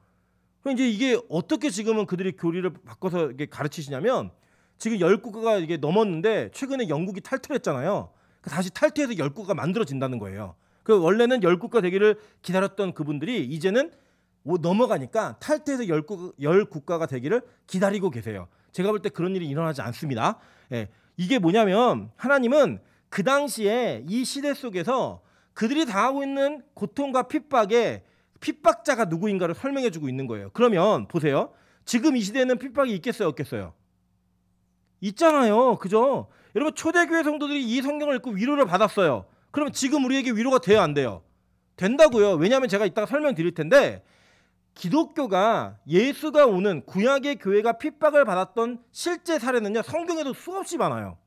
그럼 이제 이게 어떻게 지금은 그들이 교리를 바꿔서 이게 가르치시냐면 지금 10국가가 이게 넘었는데 최근에 영국이 탈퇴를 했잖아요. 다시 탈퇴해서 10국가가 만들어진다는 거예요. 그 원래는 10국가 되기를 기다렸던 그분들이 이제는 넘어가니까 탈퇴해서 10국가가 되기를 기다리고 계세요. 제가 볼 때 그런 일이 일어나지 않습니다. 예, 이게 뭐냐면 하나님은 그 당시에 이 시대 속에서 그들이 당하고 있는 고통과 핍박에 핍박자가 누구인가를 설명해주고 있는 거예요. 그러면 보세요. 지금 이 시대에는 핍박이 있겠어요? 없겠어요? 있잖아요. 그죠? 여러분 초대교회 성도들이 이 성경을 읽고 위로를 받았어요. 그러면 지금 우리에게 위로가 돼요? 안 돼요? 된다고요. 왜냐하면 제가 이따가 설명드릴 텐데 기독교가 예수가 오는 구약의 교회가 핍박을 받았던 실제 사례는요. 성경에도 수없이 많아요.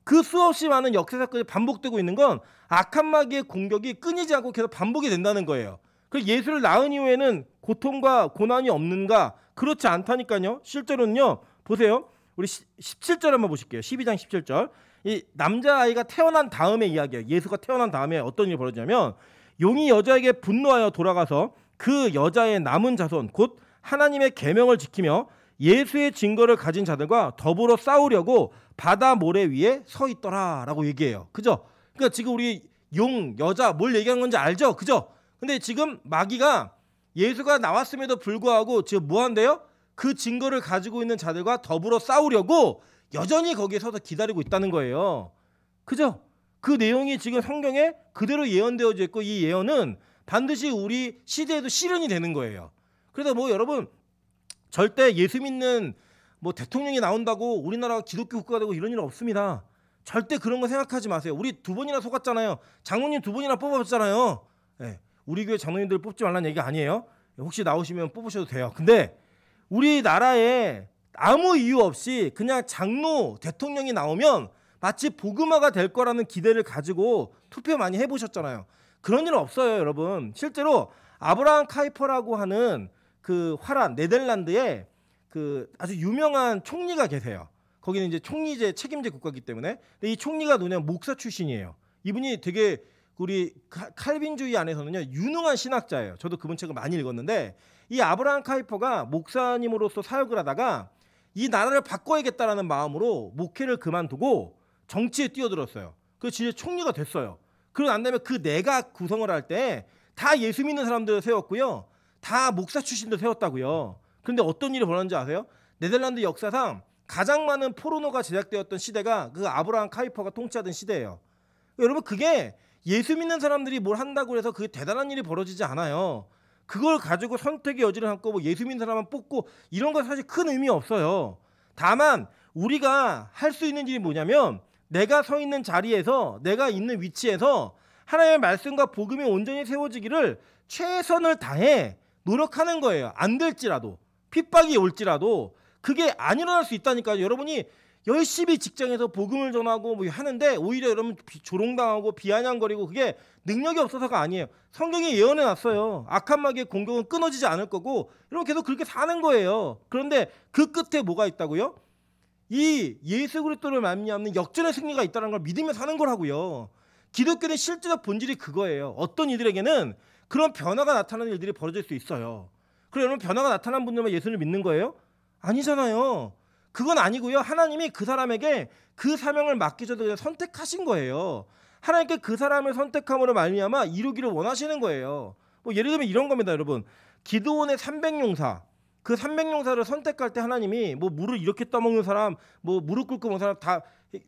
그 수없이 많은 역사 사건이 반복되고 있는 건 악한 마귀의 공격이 끊이지 않고 계속 반복이 된다는 거예요. 그 예수를 낳은 이후에는 고통과 고난이 없는가? 그렇지 않다니까요. 실제로는요. 보세요. 우리 17절 한번 보실게요. 12장 17절. 이 남자아이가 태어난 다음의 이야기예요. 예수가 태어난 다음에 어떤 일이 벌어지냐면 용이 여자에게 분노하여 돌아가서 그 여자의 남은 자손 곧 하나님의 계명을 지키며 예수의 증거를 가진 자들과 더불어 싸우려고 바다 모래 위에 서 있더라라고 얘기해요. 그죠? 그러니까 지금 우리 용, 여자 뭘 얘기하는 건지 알죠? 그죠? 근데 지금 마귀가 예수가 나왔음에도 불구하고 지금 뭐 한대요? 그 증거를 가지고 있는 자들과 더불어 싸우려고 여전히 거기에 서서 기다리고 있다는 거예요. 그죠? 그 내용이 지금 성경에 그대로 예언되어져 있고 이 예언은 반드시 우리 시대에도 실현이 되는 거예요. 그래서 뭐 여러분 절대 예수 믿는 뭐 대통령이 나온다고 우리나라가 기독교 국가가 되고 이런 일은 없습니다. 절대 그런 거 생각하지 마세요. 우리 2번이나 속았잖아요. 장로님 2번이나 뽑아봤잖아요. 네, 우리 교회 장로님들 뽑지 말라는 얘기가 아니에요. 혹시 나오시면 뽑으셔도 돼요. 근데 우리나라에 아무 이유 없이 그냥 장로 대통령이 나오면 마치 복음화가 될 거라는 기대를 가지고 투표 많이 해보셨잖아요. 그런 일은 없어요, 여러분. 실제로 아브라함 카이퍼라고 하는 그 화란 네덜란드에 그 아주 유명한 총리가 계세요. 거기는 이제 총리제 책임제 국가이기 때문에. 근데 이 총리가 누구냐면 목사 출신이에요. 이분이 되게 우리 칼빈주의 안에서는요 유능한 신학자예요. 저도 그분 책을 많이 읽었는데 이 아브라함 카이퍼가 목사님으로서 사역을 하다가 이 나라를 바꿔야겠다라는 마음으로 목회를 그만두고 정치에 뛰어들었어요. 그래서 진짜 총리가 됐어요. 그러고 난 다음에 그 내각 구성을 할 때 다 예수 믿는 사람들 세웠고요. 다 목사 출신도 세웠다고요. 그런데 어떤 일이 벌어졌는지 아세요? 네덜란드 역사상 가장 많은 포르노가 제작되었던 시대가 그 아브라함 카이퍼가 통치하던 시대예요. 여러분 그게 예수 믿는 사람들이 뭘 한다고 해서 그게 대단한 일이 벌어지지 않아요. 그걸 가지고 선택의 여지를 갖고 뭐 예수 믿는 사람만 뽑고 이런 건 사실 큰 의미 없어요. 다만 우리가 할 수 있는 일이 뭐냐면 내가 서 있는 자리에서 내가 있는 위치에서 하나님의 말씀과 복음이 온전히 세워지기를 최선을 다해 노력하는 거예요. 안 될지라도 핍박이 올지라도 그게 안 일어날 수 있다니까요. 여러분이 열심히 직장에서 복음을 전하고 뭐 하는데 오히려 여러분 조롱당하고 비아냥거리고 그게 능력이 없어서가 아니에요. 성경이 예언해 놨어요. 악한 마귀의 공격은 끊어지지 않을 거고 여러분 계속 그렇게 사는 거예요. 그런데 그 끝에 뭐가 있다고요? 이 예수 그리스도를 말미암는 역전의 승리가 있다는 걸 믿으며 사는 거라고요. 기독교는 실제적 본질이 그거예요. 어떤 이들에게는 그런 변화가 나타나는 일들이 벌어질 수 있어요. 그럼 여러분 변화가 나타난 분들만 예수를 믿는 거예요? 아니잖아요. 그건 아니고요. 하나님이 그 사람에게 그 사명을 맡기셔도 그냥 선택하신 거예요. 하나님께 그 사람을 선택함으로 말미암아 이루기를 원하시는 거예요. 뭐 예를 들면 이런 겁니다, 여러분. 기드온의 300용사, 그 300용사를 선택할 때 하나님이 뭐 물을 이렇게 떠먹는 사람, 뭐 무릎 꿇고 먹는 사람 다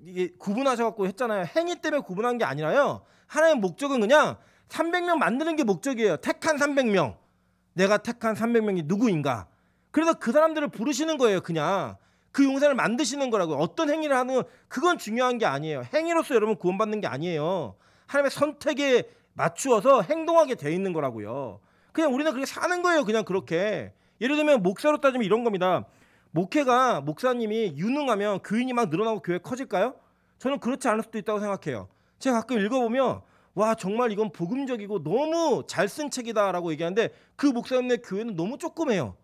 이게 구분하셔갖고 했잖아요. 행위 때문에 구분한 게 아니라요. 하나님의 목적은 그냥 300명 만드는 게 목적이에요. 택한 300명. 내가 택한 300명이 누구인가. 그래서 그 사람들을 부르시는 거예요. 그냥 그 용사를 만드시는 거라고요. 어떤 행위를 하는 그건 중요한 게 아니에요. 행위로서 여러분 구원받는 게 아니에요. 하나님의 선택에 맞추어서 행동하게 돼 있는 거라고요. 그냥 우리는 그렇게 사는 거예요. 그냥 그렇게. 예를 들면 목사로 따지면 이런 겁니다. 목회가 목사님이 유능하면 교인이 막 늘어나고 교회 커질까요? 저는 그렇지 않을 수도 있다고 생각해요. 제가 가끔 읽어보면 와 정말 이건 복음적이고 너무 잘 쓴 책이다라고 얘기하는데 그 목사님네 교회는 너무 조그매요.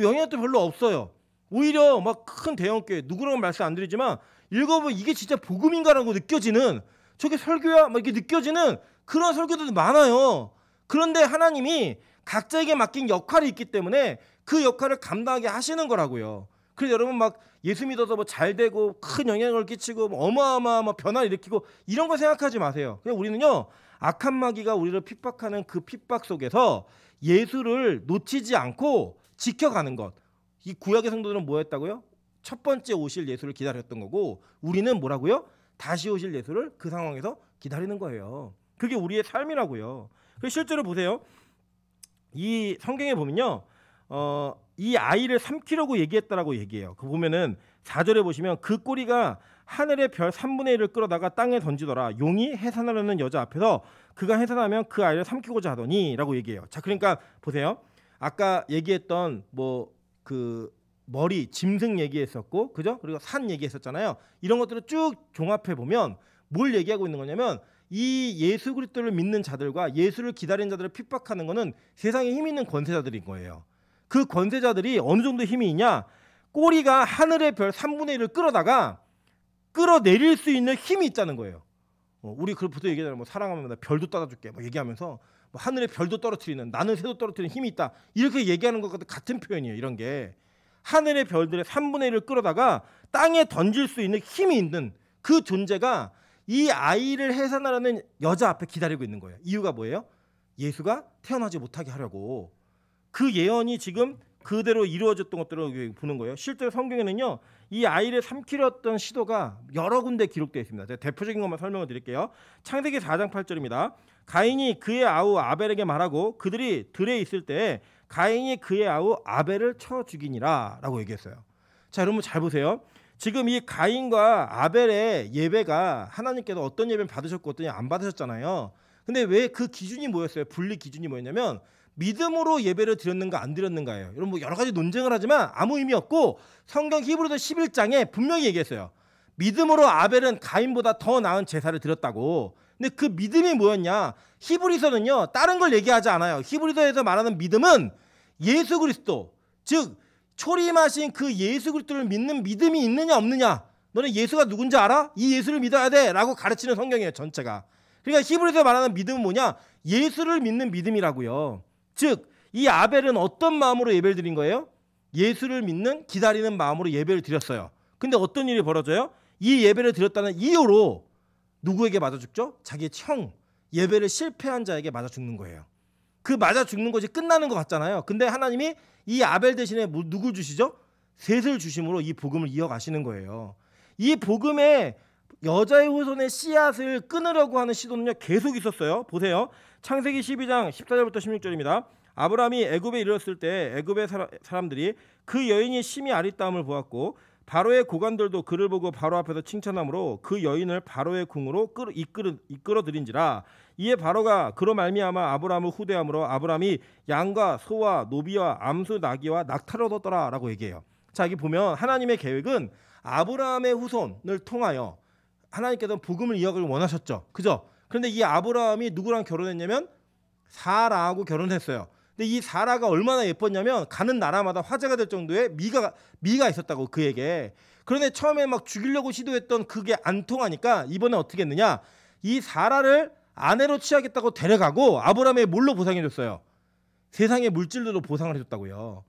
영향도 별로 없어요. 오히려 막 큰 대형교회 누구라고 말씀 안 드리지만 읽어보면 이게 진짜 복음인가라고 느껴지는 저게 설교야? 막 이렇게 느껴지는 그런 설교들도 많아요. 그런데 하나님이 각자에게 맡긴 역할이 있기 때문에 그 역할을 감당하게 하시는 거라고요. 그래서 여러분 막 예수 믿어서 뭐 잘 되고 큰 영향을 끼치고 뭐 어마어마한 변화를 일으키고 이런 거 생각하지 마세요. 그냥 우리는요 악한 마귀가 우리를 핍박하는 그 핍박 속에서 예수를 놓치지 않고 지켜가는 것. 이 구약의 성도들은 뭐 했다고요? 첫 번째 오실 예수를 기다렸던 거고 우리는 뭐라고요? 다시 오실 예수를 그 상황에서 기다리는 거예요. 그게 우리의 삶이라고요. 그래서 실제로 보세요. 이 성경에 보면요. 이 아이를 삼키려고 얘기했다라고 얘기해요. 그 보면은 4절에 보시면 그 꼬리가 하늘의 별 3분의 1을 끌어다가 땅에 던지더라. 용이 해산하려는 여자 앞에서 그가 해산하면 그 아이를 삼키고자 하더니라고 얘기해요. 자, 그러니까 보세요. 아까 얘기했던 뭐 그 머리 짐승 얘기했었고, 그죠? 그리고 산 얘기했었잖아요. 이런 것들을 쭉 종합해 보면 뭘 얘기하고 있는 거냐면 이 예수 그리스도를 믿는 자들과 예수를 기다리는 자들을 핍박하는 거는 세상에 힘 있는 권세자들인 거예요. 그 권세자들이 어느 정도 힘이 있냐? 꼬리가 하늘의 별 3분의 1을 끌어다가 끌어내릴 수 있는 힘이 있다는 거예요. 우리 그 보통 얘기하잖아요. 뭐 사랑하면 나 별도 따라줄게. 뭐 얘기하면서 뭐 하늘의 별도 떨어뜨리는 나는 새도 떨어뜨리는 힘이 있다. 이렇게 얘기하는 것과 같은 표현이에요. 이런 게 하늘의 별들의 3분의 1을 끌어다가 땅에 던질 수 있는 힘이 있는 그 존재가 이 아이를 해산하려는 여자 앞에 기다리고 있는 거예요. 이유가 뭐예요? 예수가 태어나지 못하게 하려고. 그 예언이 지금 그대로 이루어졌던 것들을 보는 거예요. 실제로 성경에는요. 이 아이를 삼키려 했던 시도가 여러 군데 기록되어 있습니다. 제가 대표적인 것만 설명을 드릴게요. 창세기 4장 8절입니다. 가인이 그의 아우 아벨에게 말하고 그들이 들에 있을 때 가인이 그의 아우 아벨을 쳐 죽이니라 라고 얘기했어요. 자, 여러분 잘 보세요. 지금 이 가인과 아벨의 예배가 하나님께서 어떤 예배를 받으셨고 어떤 안 받으셨잖아요. 근데 왜 그 기준이 뭐였어요? 분리 기준이 뭐였냐면 믿음으로 예배를 드렸는가 안 드렸는가예요. 여러분 뭐 여러 가지 논쟁을 하지만 아무 의미 없고 성경 히브리서 11장에 분명히 얘기했어요. 믿음으로 아벨은 가인보다 더 나은 제사를 드렸다고. 근데 그 믿음이 뭐였냐? 히브리서는요. 다른 걸 얘기하지 않아요. 히브리서에서 말하는 믿음은 예수 그리스도, 즉 초림하신 그 예수 그리스도를 믿는 믿음이 있느냐 없느냐. 너는 예수가 누군지 알아? 이 예수를 믿어야 돼 라고 가르치는 성경이에요. 전체가. 그러니까 히브리서에 말하는 믿음은 뭐냐? 예수를 믿는 믿음이라고요. 즉 이 아벨은 어떤 마음으로 예배를 드린 거예요? 예수를 믿는 기다리는 마음으로 예배를 드렸어요. 근데 어떤 일이 벌어져요? 이 예배를 드렸다는 이유로 누구에게 맞아 죽죠? 자기의 형, 예배를 실패한 자에게 맞아 죽는 거예요. 그 맞아 죽는 것이 끝나는 것 같잖아요. 근데 하나님이 이 아벨 대신에 누굴 주시죠? 셋을 주심으로 이 복음을 이어가시는 거예요. 이 복음의 여자의 후손의 씨앗을 끊으려고 하는 시도는요 계속 있었어요. 보세요. 창세기 12장 14절부터 16절입니다. 아브라함이 애굽에 이르렀을 때 애굽의 사람들이 그 여인이 심히 아리따움을 보았고 바로의 고관들도 그를 보고 바로 앞에서 칭찬함으로 그 여인을 바로의 궁으로 이끌어들인지라. 이에 바로가 그로 말미암아 아브라함을 후대함으로 아브라함이 양과 소와 노비와 암수 나귀와 낙타를 얻었더라 라고 얘기해요. 자, 여기 보면 하나님의 계획은 아브라함의 후손을 통하여 하나님께서는 복음을 이어가길 원하셨죠. 그죠? 그런데 이 아브라함이 누구랑 결혼했냐면 사라하고 결혼했어요. 근데 이 사라가 얼마나 예뻤냐면 가는 나라마다 화제가 될 정도의 미가 있었다고 그에게. 그런데 처음에 막 죽이려고 시도했던 그게 안 통하니까 이번에 어떻게 했느냐? 이 사라를 아내로 취하겠다고 데려가고 아브라함의 뭘로 보상해줬어요? 세상의 물질로도 보상을 해줬다고요.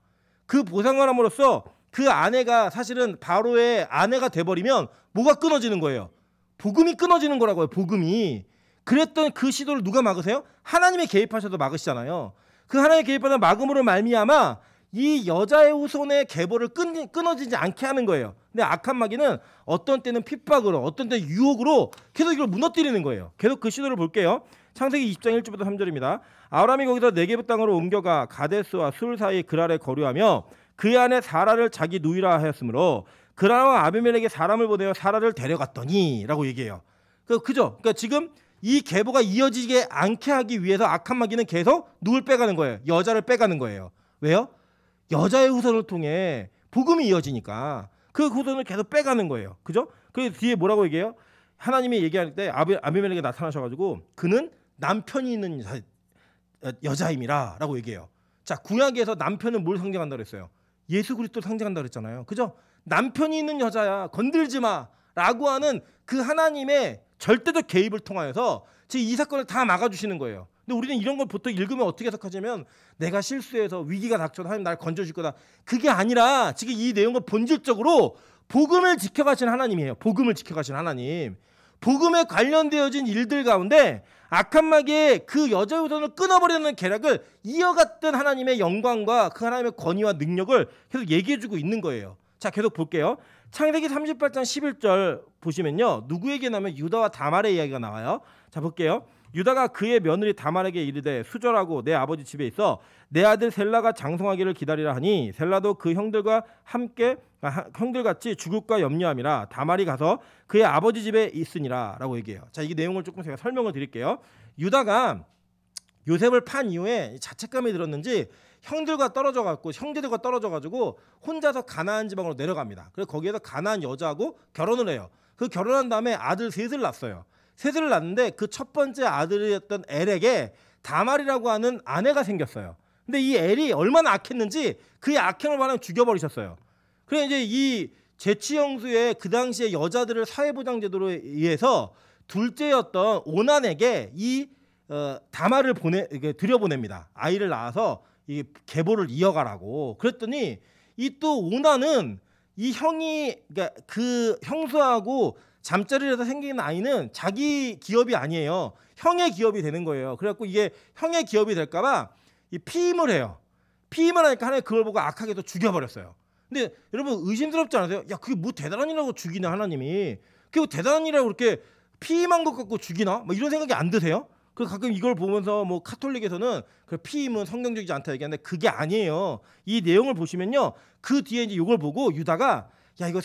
그 보상을 함으로써 그 아내가 사실은 바로의 아내가 돼버리면 뭐가 끊어지는 거예요? 복음이 끊어지는 거라고요. 복음이. 그랬던 그 시도를 누가 막으세요? 하나님이 개입하셔도 막으시잖아요. 그 하나님의 개입하는 막음으로 말미암아 이 여자의 후손의 계보를 끊어지지 않게 하는 거예요. 근데 악한 마귀는 어떤 때는 핍박으로 어떤 때는 유혹으로 계속 이걸 무너뜨리는 거예요. 계속 그 시도를 볼게요. 창세기 20장 1절부터 3절입니다. 아브라함이 거기서 네게부 땅으로 옮겨가 가데스와 술 사이 그랄에 거류하며 그의 아내 사라를 자기 누이라 하였으므로 그라와 아비멜렉에 사람을 보내어 사라를 데려갔더니 라고 얘기해요. 그죠? 그러니까 지금 이 계보가 이어지지 않게 하기 위해서 악한 마귀는 계속 누굴 빼가는 거예요? 여자를 빼가는 거예요. 왜요? 여자의 후손을 통해 복음이 이어지니까 그 후손을 계속 빼가는 거예요. 그죠? 그 뒤에 뭐라고 얘기해요? 하나님이 얘기할 때 아비멜렉에 나타나셔가지고 그는 남편이 있는 여자임이라 라고 얘기해요. 자, 구약에서 남편은 뭘 상징한다고 그랬어요? 예수 그리스도 상징한다고 그랬잖아요. 그죠? 남편이 있는 여자야 건들지 마 라고 하는 그 하나님의 절대적 개입을 통하여서 지금 이 사건을 다 막아주시는 거예요. 근데 우리는 이런 걸 보통 읽으면 어떻게 해석하냐면 내가 실수해서 위기가 닥쳐도 하나님 날 건져줄 거다. 그게 아니라 지금 이 내용은 본질적으로 복음을 지켜가신 하나님이에요. 복음을 지켜가신 하나님. 복음에 관련되어진 일들 가운데 악한 마귀의 그 여자의 후손을 끊어버리는 계략을 이어갔던 하나님의 영광과 그 하나님의 권위와 능력을 계속 얘기해주고 있는 거예요. 자, 계속 볼게요. 창세기 38장 11절 보시면요. 누구에게 나면 유다와 다말의 이야기가 나와요. 자, 볼게요. 유다가 그의 며느리 다말에게 이르되 수절하고 내 아버지 집에 있어 내 아들 셀라가 장성하기를 기다리라 하니 셀라도 그 형들과 함께 형들같이 죽을까 염려함이라 다말이 가서 그의 아버지 집에 있으니라 라고 얘기해요. 자, 이 내용을 조금 제가 설명을 드릴게요. 유다가 요셉을 판 이후에 자책감이 들었는지 형들들과 떨어져 가지고 혼자서 가나안 지방으로 내려갑니다. 그래서 거기에서 가나안 여자하고 결혼을 해요. 그 결혼한 다음에 아들 셋을 낳았어요. 셋을 낳는데 그 첫 번째 아들이었던 엘에게 다말이라고 하는 아내가 생겼어요. 근데 이 엘이 얼마나 악했는지 그의 악행을 바라면 죽여버리셨어요. 그래서 이제 이 제치형수의 그 당시에 여자들을 사회보장제도로 의해서 둘째였던 오난에게 이 다말을 들여보냅니다. 아이를 낳아서 이 계보를 이어가라고. 그랬더니 이 또 오난은 이 형이 그러니까 그 형수하고 잠자리를 해서 생긴 아이는 자기 기업이 아니에요. 형의 기업이 되는 거예요. 그래갖고 이게 형의 기업이 될까봐 이 피임을 해요. 피임을 하니까 하나님 그걸 보고 악하게 또 죽여버렸어요. 근데 여러분 의심스럽지 않으세요? 야, 그게 뭐 대단한 일이라고 죽이나 하나님이? 그게 뭐 대단한 일이라고 그렇게 피임한 것 갖고 죽이나? 뭐 이런 생각이 안 드세요? 그 가끔 이걸 보면서 뭐 카톨릭에서는 그 피임은 성경적이지 않다 얘기하는데 그게 아니에요. 이 내용을 보시면요, 그 뒤에 이제 이걸 보고 유다가 야 이거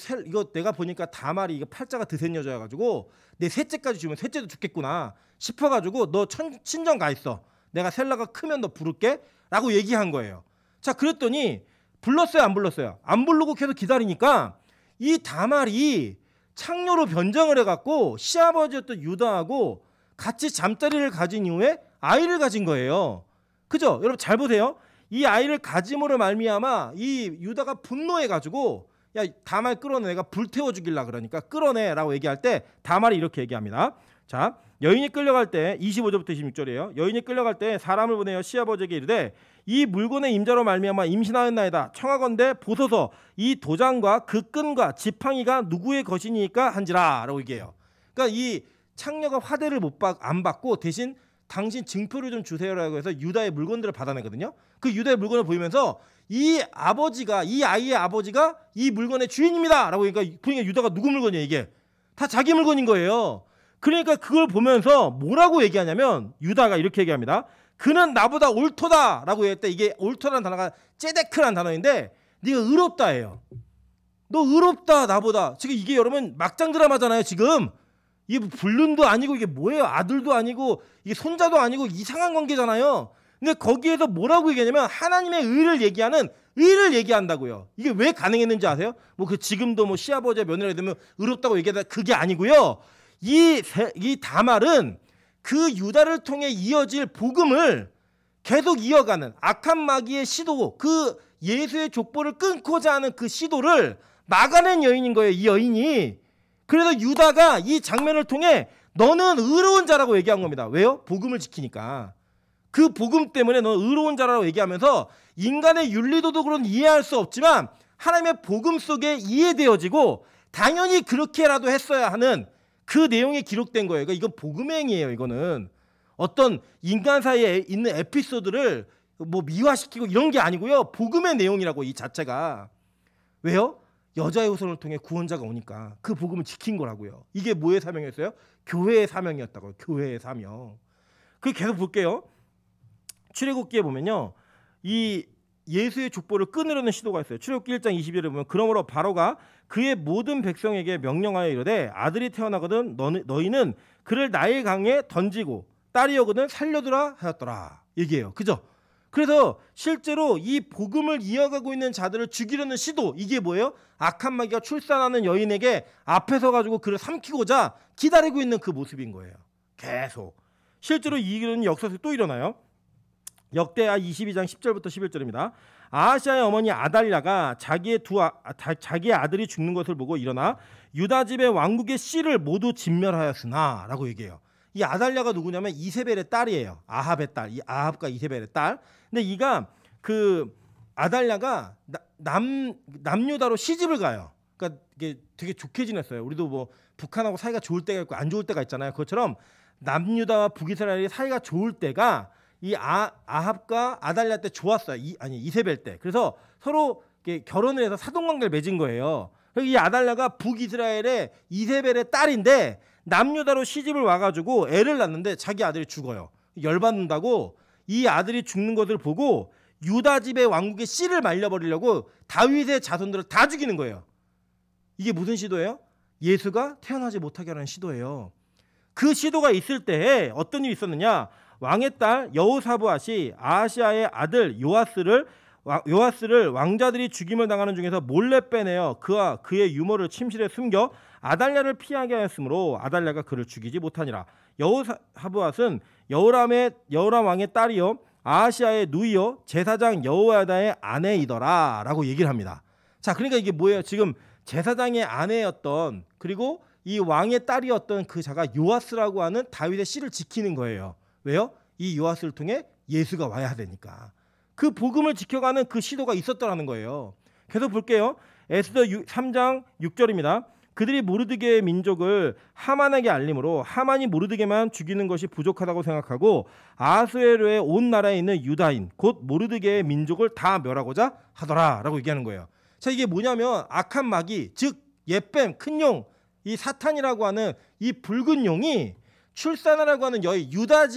내가 보니까 다말이 이거 팔자가 드센 여자여가지고 내 셋째까지 주면 셋째도 죽겠구나 싶어가지고 너 친정 가 있어. 내가 셀라가 크면 너 부를게.라고 얘기한 거예요. 자, 그랬더니 불렀어요, 안 불렀어요? 안 부르고 계속 기다리니까 이 다말이 창녀로 변장을 해갖고 시아버지였던 유다하고 같이 잠자리를 가진 이후에 아이를 가진 거예요. 그죠? 여러분 잘 보세요. 이 아이를 가짐으로 말미암아 이 유다가 분노해가지고 야 다말 끌어내, 내가 불태워 죽일라 그러니까 끌어내라고 얘기할 때 다말이 이렇게 얘기합니다. 자, 여인이 끌려갈 때 25절부터 26절이에요. 여인이 끌려갈 때 사람을 보내어 시아버지에게 이르되 이 물건의 임자로 말미암아 임신하였나이다. 청하건대 보소서 이 도장과 그 끈과 지팡이가 누구의 것이니까 한지라라고 얘기해요. 그러니까 이 창녀가 화대를 안 받고 대신 당신 증표를 좀 주세요라고 해서 유다의 물건들을 받아내거든요. 그 유다의 물건을 보이면서 이 아이의 아버지가 이 물건의 주인입니다라고 그러니까 유다가 누구 물건이에요? 이게 다 자기 물건인 거예요. 그러니까 그걸 보면서 뭐라고 얘기하냐면 유다가 이렇게 얘기합니다. 그는 나보다 옳도다라고 했을 때 이게 옳도라는 단어가 ጼ데크라는 단어인데 네가 의롭다예요. 너 의롭다 나보다. 지금 이게 여러분 막장 드라마잖아요. 지금 이게 불륜도 아니고 이게 뭐예요? 아들도 아니고 이게 손자도 아니고 이상한 관계잖아요. 근데 거기에서 뭐라고 얘기하냐면 하나님의 의를 얘기하는 의를 얘기한다고요. 이게 왜 가능했는지 아세요? 뭐 그 지금도 뭐 시아버지의 며느리가 되면 의롭다고 얘기하다 그게 아니고요. 이 다말은 그 유다를 통해 이어질 복음을 계속 이어가는 악한 마귀의 시도, 그 예수의 족보를 끊고자 하는 그 시도를 막아낸 여인인 거예요. 이 여인이. 그래서 유다가 이 장면을 통해 너는 의로운 자라고 얘기한 겁니다. 왜요? 복음을 지키니까. 그 복음 때문에 너는 의로운 자라고 얘기하면서 인간의 윤리도덕으로는 이해할 수 없지만 하나님의 복음 속에 이해되어지고 당연히 그렇게라도 했어야 하는 그 내용이 기록된 거예요. 그러니까 이건 복음의 행위예요. 이거는 어떤 인간 사이에 있는 에피소드를 뭐 미화시키고 이런 게 아니고요. 복음의 내용이라고 이 자체가. 왜요? 여자의 후손을 통해 구원자가 오니까 그 복음을 지킨 거라고요. 이게 뭐의 사명이었어요? 교회의 사명이었다고요. 교회의 사명. 그 계속 볼게요. 출애굽기에 보면요. 이 예수의 족보를 끊으려는 시도가 있어요. 출애굽기 1장 20절에 보면 그러므로 바로가 그의 모든 백성에게 명령하여 이르되 아들이 태어나거든 너희는 그를 나일 강에 던지고 딸이 오거든 살려두라 하였더라. 얘기해요. 그죠? 그래서 실제로 이 복음을 이어가고 있는 자들을 죽이려는 시도, 이게 뭐예요? 악한 마귀가 출산하는 여인에게 앞에 서가지고 그를 삼키고자 기다리고 있는 그 모습인 거예요. 계속. 실제로 이런 역사에서 또 일어나요. 역대하 22장 10절부터 11절입니다. 아하시아의 어머니 아달랴가 자기의 아들이 죽는 것을 보고 일어나 유다 집의 왕국의 씨를 모두 진멸하였으나 라고 얘기해요. 이 아달랴가 누구냐면 이세벨의 딸이에요. 아합의 딸. 이 아합과 이세벨의 딸. 근데 이가 그 아달랴가 남유다로 시집을 가요. 그러니까 이게 되게 좋게 지냈어요. 우리도 뭐 북한하고 사이가 좋을 때가 있고 안 좋을 때가 있잖아요. 그것처럼 남유다와 북이스라엘이 사이가 좋을 때가 이 아합과 아달랴 때 좋았어요. 이세벨 때. 그래서 서로 결혼을 해서 사돈관계를 맺은 거예요. 그래서 이 아달랴가 북이스라엘의 이세벨의 딸인데 남유다로 시집을 와가지고 애를 낳는데 자기 아들이 죽어요. 열받는다고 이 아들이 죽는 것을 보고 유다 집의 왕국의 씨를 말려버리려고 다윗의 자손들을 다 죽이는 거예요. 이게 무슨 시도예요? 예수가 태어나지 못하게 하는 시도예요. 그 시도가 있을 때에 어떤 일이 있었느냐? 왕의 딸 여호사부앗이 아하시아의 아들 요아스를 왕자들이 죽임을 당하는 중에서 몰래 빼내어 그와 그의 유모를 침실에 숨겨 아달랴를 피하게 하였으므로 아달랴가 그를 죽이지 못하니라. 여호사부앗은 여호람 왕의 딸이요 아하시아의 누이요 제사장 여호야다의 아내이더라 라고 얘기를 합니다. 자, 그러니까 이게 뭐예요? 지금 제사장의 아내였던 그리고 이 왕의 딸이었던 그 자가 요아스라고 하는 다윗의 씨를 지키는 거예요. 왜요? 이 요아스를 통해 예수가 와야 되니까. 그 복음을 지켜가는 그 시도가 있었더라는 거예요. 계속 볼게요. 에스더 3장 6절입니다. 그들이 모르드게의 민족을 하만에게 알림으로 하만이 모르드게만 죽이는 것이 부족하다고 생각하고 아하수에로의 온 나라에 있는 유다인 곧 모르드게의 민족을 다 멸하고자 하더라 라고 얘기하는 거예요. 자, 이게 뭐냐면 악한 마귀 즉 옛뱀 큰용 이 사탄이라고 하는 이 붉은 용이 출산하라고 하는 여인 유다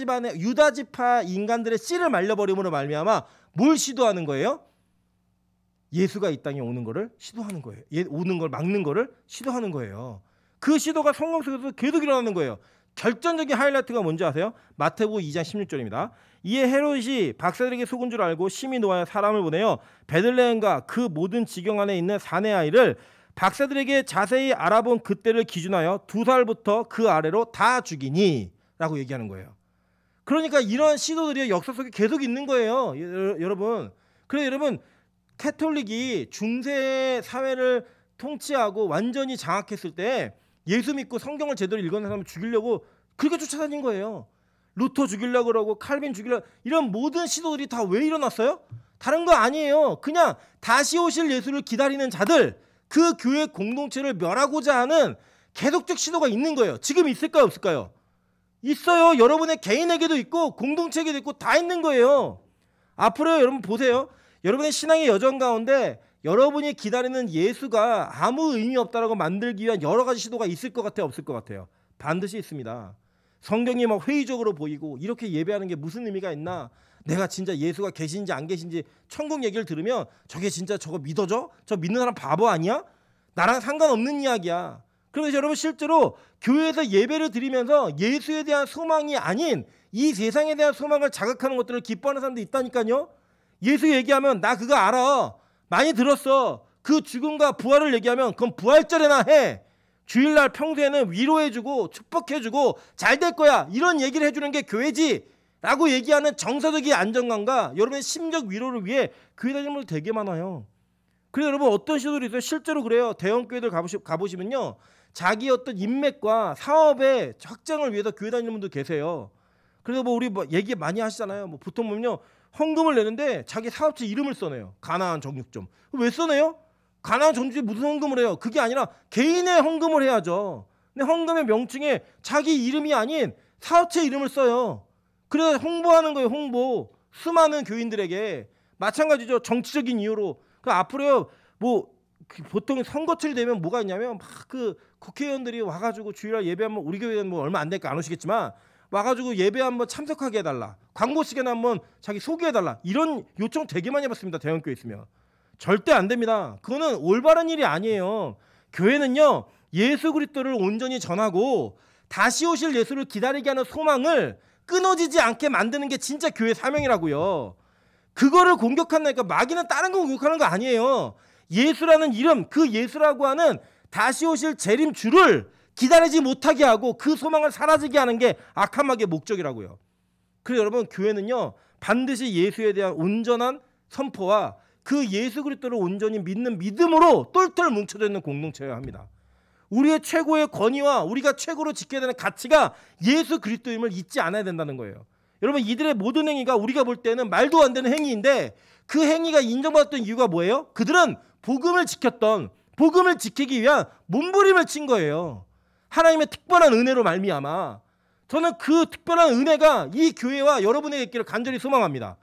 지파 인간들의 씨를 말려버림으로 말미암아 뭘 시도하는 거예요? 예수가 이 땅에 오는 거를 시도하는 거예요. 오는 걸 막는 거를 시도하는 거예요. 그 시도가 성경 속에서 계속 일어나는 거예요. 결정적인 하이라이트가 뭔지 아세요? 마태복음 2장 16절입니다. 이에 헤롯이 박사들에게 속은 줄 알고 심히 노하여 사람을 보내어 베들레헴과 그 모든 지경 안에 있는 사내 아이를 박사들에게 자세히 알아본 그때를 기준하여 2살부터 그 아래로 다 죽이니 라고 얘기하는 거예요. 그러니까 이런 시도들이 역사 속에 계속 있는 거예요. 여러분. 그래서 여러분 캐톨릭이 중세 사회를 통치하고 완전히 장악했을 때 예수 믿고 성경을 제대로 읽는 사람을 죽이려고 그렇게 쫓아다닌 거예요. 루터 죽이려고 그러고 칼빈 죽이려고 이런 모든 시도들이 다 왜 일어났어요? 다른 거 아니에요. 그냥 다시 오실 예수를 기다리는 자들 그 교회 공동체를 멸하고자 하는 계속적 시도가 있는 거예요. 지금 있을까요? 없을까요? 있어요. 여러분의 개인에게도 있고 공동체에게도 있고 다 있는 거예요. 앞으로 여러분 보세요. 여러분의 신앙의 여정 가운데 여러분이 기다리는 예수가 아무 의미 없다라고 만들기 위한 여러 가지 시도가 있을 것 같아요? 없을 것 같아요? 반드시 있습니다. 성경이 막 회의적으로 보이고 이렇게 예배하는 게 무슨 의미가 있나? 내가 진짜 예수가 계신지 안 계신지 천국 얘기를 들으면 저게 진짜 저거 믿어져? 저 믿는 사람 바보 아니야? 나랑 상관없는 이야기야. 그래서 여러분 실제로 교회에서 예배를 드리면서 예수에 대한 소망이 아닌 이 세상에 대한 소망을 자극하는 것들을 기뻐하는 사람도 있다니까요. 예수 얘기하면 나 그거 알아. 많이 들었어. 그 죽음과 부활을 얘기하면 그건 부활절에나 해. 주일날 평소에는 위로해주고 축복해주고 잘 될 거야 이런 얘기를 해주는 게 교회지 라고 얘기하는 정서적인 안정감과 여러분의 심적 위로를 위해 교회 다니는 분들 되게 많아요. 그래서 여러분 어떤 시도들이 있어요. 실제로 그래요. 대형 교회들 가보시면요, 자기 어떤 인맥과 사업의 확장을 위해서 교회 다니는 분들 계세요. 그래서 뭐 우리 뭐 얘기 많이 하시잖아요. 뭐 보통 보면요, 헌금을 내는데 자기 사업체 이름을 써내요. 가나안 정육점. 왜 써내요? 가나안 정육점에 무슨 헌금을 해요? 그게 아니라 개인의 헌금을 해야죠. 근데 헌금의 명칭에 자기 이름이 아닌 사업체 이름을 써요. 그래서 홍보하는 거예요. 홍보. 수많은 교인들에게. 마찬가지죠. 정치적인 이유로. 그 앞으로요, 뭐 보통 선거철이 되면 뭐가 있냐면 막 그 국회의원들이 와가지고 주일날 예배 한번, 우리 교회는 뭐 얼마 안 되니까 안 오시겠지만 와가지고 예배 한번 참석하게 해달라, 광고 시간에 한번 자기 소개해달라, 이런 요청 되게 많이 받습니다. 대형교회 있으면. 절대 안 됩니다. 그거는 올바른 일이 아니에요. 교회는요, 예수 그리스도를 온전히 전하고 다시 오실 예수를 기다리게 하는 소망을 끊어지지 않게 만드는 게 진짜 교회 사명이라고요. 그거를 공격한다니까. 마귀는 다른 거 공격하는 거 아니에요. 예수라는 이름, 그 예수라고 하는 다시 오실 재림 주를 기다리지 못하게 하고 그 소망을 사라지게 하는 게 악한 마귀의 목적이라고요. 그래서 여러분, 교회는요, 반드시 예수에 대한 온전한 선포와 그 예수 그리스도를 온전히 믿는 믿음으로 똘똘 뭉쳐져 있는 공동체여야 합니다. 우리의 최고의 권위와 우리가 최고로 지켜야 되는 가치가 예수 그리스도임을 잊지 않아야 된다는 거예요. 여러분, 이들의 모든 행위가 우리가 볼 때는 말도 안 되는 행위인데 그 행위가 인정받았던 이유가 뭐예요? 그들은 복음을 지켰던, 복음을 지키기 위한 몸부림을 친 거예요. 하나님의 특별한 은혜로 말미암아. 저는 그 특별한 은혜가 이 교회와 여러분에게 있기를 간절히 소망합니다.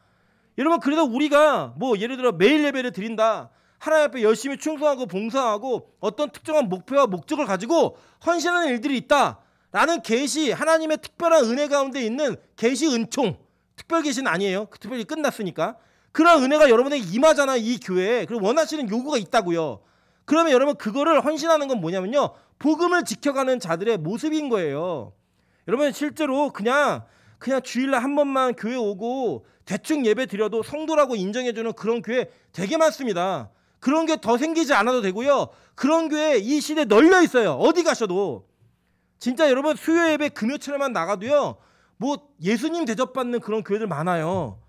여러분, 그래서 우리가 뭐 예를 들어 매일 예배를 드린다, 하나님 앞에 열심히 충성하고 봉사하고 어떤 특정한 목표와 목적을 가지고 헌신하는 일들이 있다 라는 계시, 하나님의 특별한 은혜 가운데 있는 계시 은총, 특별 계시는 아니에요. 그 특별히 끝났으니까. 그런 은혜가 여러분에게 임하잖아요, 이 교회에. 그리고 원하시는 요구가 있다고요. 그러면 여러분, 그거를 헌신하는 건 뭐냐면요, 복음을 지켜가는 자들의 모습인 거예요. 여러분, 실제로 그냥 주일날 한 번만 교회 오고 대충 예배 드려도 성도라고 인정해주는 그런 교회 되게 많습니다. 그런 게 더 생기지 않아도 되고요. 그런 교회 이 시대에 널려 있어요. 어디 가셔도. 진짜 여러분, 수요 예배 금요철에만 나가도요, 뭐 예수님 대접받는 그런 교회들 많아요.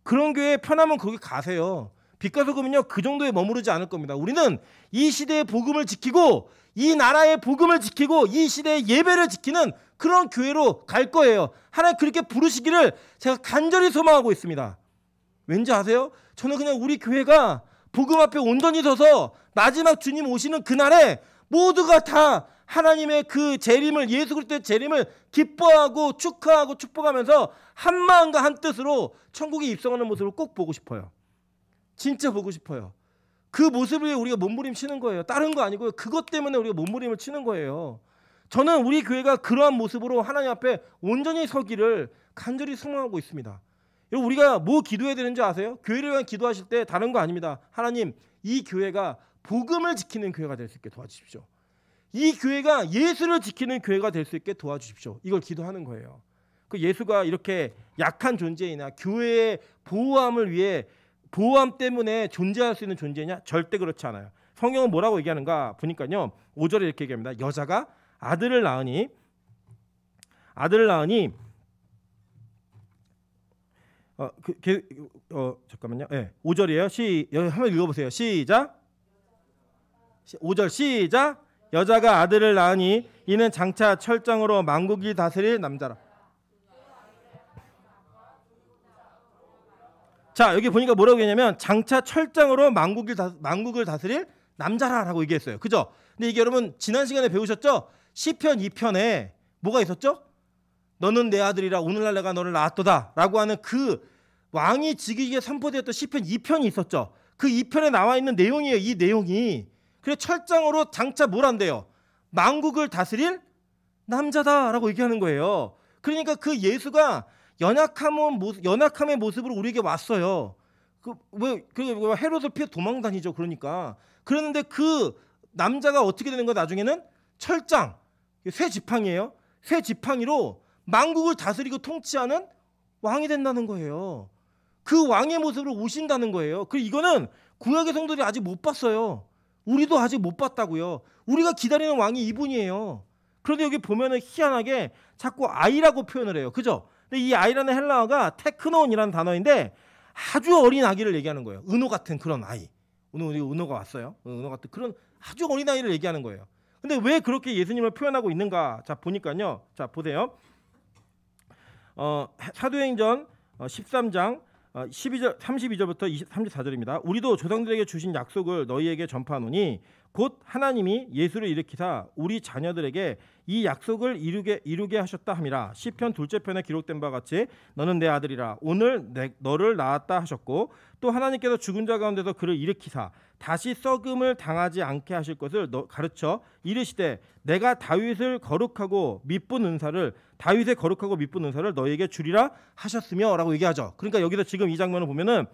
그런 교회 편하면 거기 가세요. 빛과 소금은요, 그 정도에 머무르지 않을 겁니다. 우리는 이 시대의 복음을 지키고 이 나라의 복음을 지키고 이 시대의 예배를 지키는 그런 교회로 갈 거예요. 하나님 그렇게 부르시기를 제가 간절히 소망하고 있습니다. 왠지 아세요? 저는 그냥 우리 교회가 복음 앞에 온전히 서서 마지막 주님 오시는 그날에 모두가 다 하나님의 그 재림을, 예수 그리스도의 재림을 기뻐하고 축하하고 축복하면서 한 마음과 한 뜻으로 천국에 입성하는 모습을 꼭 보고 싶어요. 진짜 보고 싶어요. 그 모습을 위해 우리가 몸부림 치는 거예요. 다른 거 아니고요. 그것 때문에 우리가 몸부림을 치는 거예요. 저는 우리 교회가 그러한 모습으로 하나님 앞에 온전히 서기를 간절히 소망하고 있습니다. 여러분, 우리가 뭐 기도해야 되는지 아세요? 교회를 위한 기도하실 때 다른 거 아닙니다. 하나님, 이 교회가 복음을 지키는 교회가 될 수 있게 도와주십시오. 이 교회가 예수를 지키는 교회가 될 수 있게 도와주십시오. 이걸 기도하는 거예요. 그 예수가 이렇게 약한 존재이나 교회의 보호함을 위해, 보호함 때문에 존재할 수 있는 존재냐? 절대 그렇지 않아요. 성경은 뭐라고 얘기하는가 보니까요, 5절에 이렇게 얘기합니다. 여자가 아들을 낳으니 잠깐만요. 네, 5절이에요. 한번 읽어보세요. 시작. 5절 시작. 여자가 아들을 낳으니 이는 장차 철장으로 만국을 다스릴 남자라. 자, 여기 보니까 뭐라고 했냐면 장차 철장으로 만국을 다스릴 남자라라고 얘기했어요. 그죠? 근데 이게 여러분 지난 시간에 배우셨죠? 시편 2편에 뭐가 있었죠? 너는 내 아들이라 오늘날 내가 너를 낳았도다 라고 하는 그 왕이 즉위에 선포되었던 시편 2편이 있었죠. 그 2편에 나와 있는 내용이에요. 이 내용이. 그래서 철장으로 장차 뭘 한대요? 만국을 다스릴 남자다라고 얘기하는 거예요. 그러니까 그 예수가 연약함의 모습으로 우리에게 왔어요. 헤롯을 피해 도망 다니죠. 그러니까. 그런데 그 남자가 어떻게 되는 거야? 나중에는 철장, 새 지팡이에요. 새 지팡이로 만국을 다스리고 통치하는 왕이 된다는 거예요. 그 왕의 모습으로 오신다는 거예요. 그리고 이거는 구약의 성도들이 아직 못 봤어요. 우리도 아직 못 봤다고요. 우리가 기다리는 왕이 이분이에요. 그런데 여기 보면은 희한하게 자꾸 아이라고 표현을 해요. 그죠? 근데 이 아이라는 헬라어가 테크논이라는 단어인데 아주 어린 아기를 얘기하는 거예요. 은호 같은 그런 아이. 오늘 은호가 왔어요. 은호 같은 그런 아주 어린 아이를 얘기하는 거예요. 근데 왜 그렇게 예수님을 표현하고 있는가? 자, 보니까요. 자, 보세요. 사도행전 13장 12절 32절부터 34절입니다. 우리도 조상들에게 주신 약속을 너희에게 전파하노니 곧 하나님이 예수를 일으키사 우리 자녀들에게 이 약속을 이루게 하셨다 함이라. 시편 둘째 편에 기록된 바와 같이 너는 내 아들이라 오늘 너를 낳았다 하셨고 또 하나님께서 죽은 자 가운데서 그를 일으키사 다시 썩음을 당하지 않게 하실 것을 가르쳐 이르시되 내가 다윗의 거룩하고 미쁜 은사를 너희에게 주리라 하셨으며 라고 얘기하죠. 그러니까 여기서 지금 이 장면을 보면은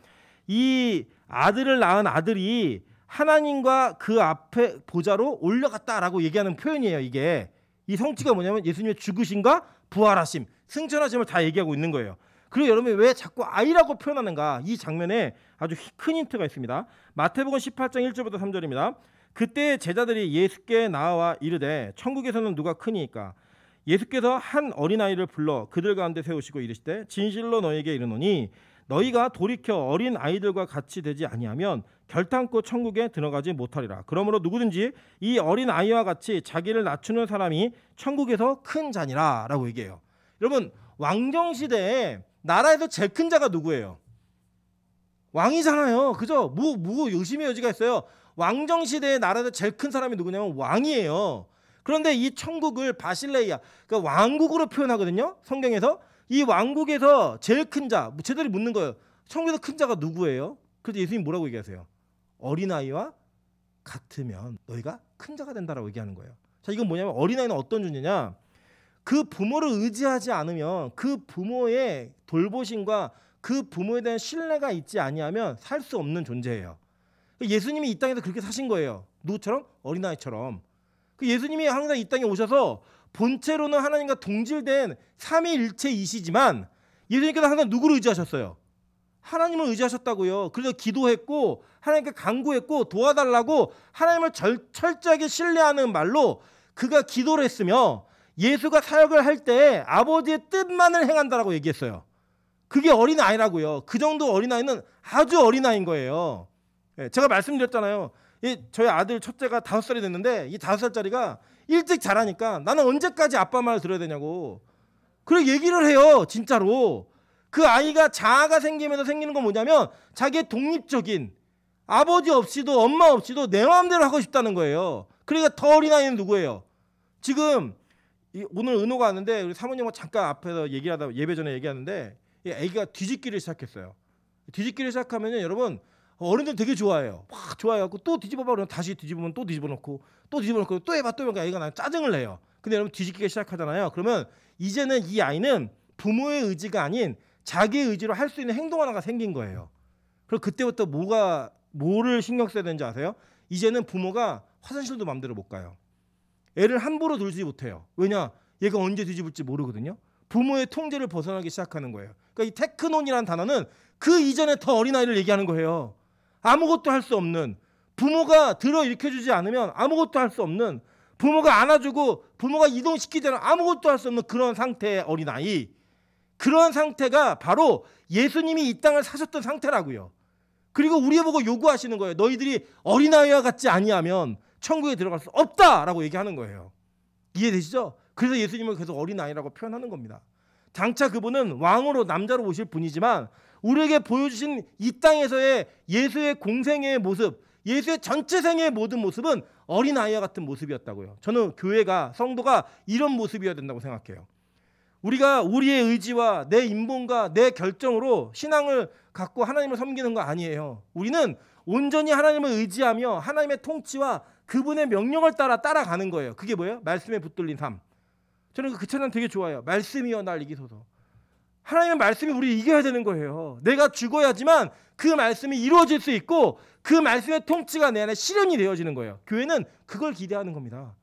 이 아들을 낳은 아들이 하나님과 그 앞에 보좌로 올라갔다라고 얘기하는 표현이에요. 이게 이 성취가 뭐냐면 예수님의 죽으심과 부활하심, 승천하심을 다 얘기하고 있는 거예요. 그리고 여러분이 왜 자꾸 아이라고 표현하는가? 이 장면에 아주 큰 힌트가 있습니다. 마태복음 18장 1절부터 3절입니다. 그때 제자들이 예수께 나와 이르되 천국에서는 누가 크니이까? 예수께서 한 어린아이를 불러 그들 가운데 세우시고 이르시되 진실로 너희에게 이르노니 너희가 돌이켜 어린 아이들과 같이 되지 아니하면 결탄코 천국에 들어가지 못하리라. 그러므로 누구든지 이 어린 아이와 같이 자기를 낮추는 사람이 천국에서 큰 자니라 라고 얘기해요. 여러분 왕정시대에 나라에서 제일 큰 자가 누구예요? 왕이잖아요. 그죠? 뭐 의심의 여지가 있어요. 왕정시대의 나라에서 제일 큰 사람이 누구냐면 왕이에요. 그런데 이 천국을 바실레이아, 그러니까 왕국으로 표현하거든요. 성경에서. 이 왕국에서 제일 큰 자, 제자들이 묻는 거예요. 천국에서 큰 자가 누구예요? 그래서 예수님이 뭐라고 얘기하세요? 어린아이와 같으면 너희가 큰 자가 된다라고 얘기하는 거예요. 자, 이건 뭐냐면 어린아이는 어떤 존재냐? 그 부모를 의지하지 않으면 그 부모의 돌보심과 그 부모에 대한 신뢰가 있지 아니하면 살 수 없는 존재예요. 예수님이 이 땅에서 그렇게 사신 거예요. 누구처럼? 어린아이처럼. 예수님이 항상 이 땅에 오셔서 본체로는 하나님과 동질된 삼위일체이시지만 예수님께서 항상 누구를 의지하셨어요? 하나님을 의지하셨다고요. 그래서 기도했고 하나님께 간구했고 도와달라고 하나님을 철저하게 신뢰하는 말로 그가 기도를 했으며 예수가 사역을 할 때 아버지의 뜻만을 행한다라고 얘기했어요. 그게 어린아이라고요. 그 정도 어린아이는 아주 어린아이인 거예요. 제가 말씀드렸잖아요. 저희 아들 첫째가 5살이 됐는데 이 5살짜리가 일찍 자라니까 나는 언제까지 아빠 말을 들어야 되냐고. 그래 얘기를 해요. 진짜로. 그 아이가 자아가 생기면서 생기는 건 뭐냐면 자기의 독립적인 아버지 없이도 엄마 없이도 내 마음대로 하고 싶다는 거예요. 그러니까 더 어린아이는 누구예요? 지금 오늘 은호가 왔는데 우리 사모님하고 잠깐 앞에서 얘기하다 예배 전에 얘기하는데 애기가 뒤집기를 시작했어요. 뒤집기를 시작하면은 여러분 어른들 되게 좋아해요. 막 좋아해갖고 또 뒤집어봐 그러면 다시 뒤집으면 또 뒤집어놓고 또 뒤집어놓고 또 해봐 애가 나는 짜증을 내요. 근데 여러분 뒤집기가 시작하잖아요. 그러면 이제는 이 아이는 부모의 의지가 아닌 자기의 의지로 할 수 있는 행동 하나가 생긴 거예요. 그리고 그때부터 뭐를 신경 써야 되는지 아세요? 이제는 부모가 화장실도 마음대로 못 가요. 애를 함부로 들지 못해요. 왜냐? 얘가 언제 뒤집을지 모르거든요. 부모의 통제를 벗어나기 시작하는 거예요. 그러니까 이 테크논이라는 단어는 그 이전에 더 어린아이를 얘기하는 거예요. 아무것도 할 수 없는, 부모가 들어 일으켜주지 않으면 아무것도 할 수 없는, 부모가 안아주고 부모가 이동시키지 않으면 아무것도 할 수 없는 그런 상태의 어린아이. 그런 상태가 바로 예수님이 이 땅을 사셨던 상태라고요. 그리고 우리 보고 요구하시는 거예요. 너희들이 어린아이와 같지 아니하면 천국에 들어갈 수 없다라고 얘기하는 거예요. 이해되시죠? 그래서 예수님을 계속 어린아이라고 표현하는 겁니다. 장차 그분은 왕으로 남자로 오실 분이지만 우리에게 보여주신 이 땅에서의 예수의 공생애의 모습, 예수의 전체 생애의 모든 모습은 어린아이와 같은 모습이었다고요. 저는 교회가, 성도가 이런 모습이어야 된다고 생각해요. 우리가 우리의 의지와 내 인본과 내 결정으로 신앙을 갖고 하나님을 섬기는 거 아니에요. 우리는 온전히 하나님을 의지하며 하나님의 통치와 그분의 명령을 따라가는 거예요. 그게 뭐예요? 말씀에 붙들린 삶. 저는 그 찬양 되게 좋아요. 말씀이여 날 이기소서. 하나님의 말씀이 우리를 이겨야 되는 거예요. 내가 죽어야지만 그 말씀이 이루어질 수 있고 그 말씀의 통치가 내 안에 실현이 되어지는 거예요. 교회는 그걸 기대하는 겁니다.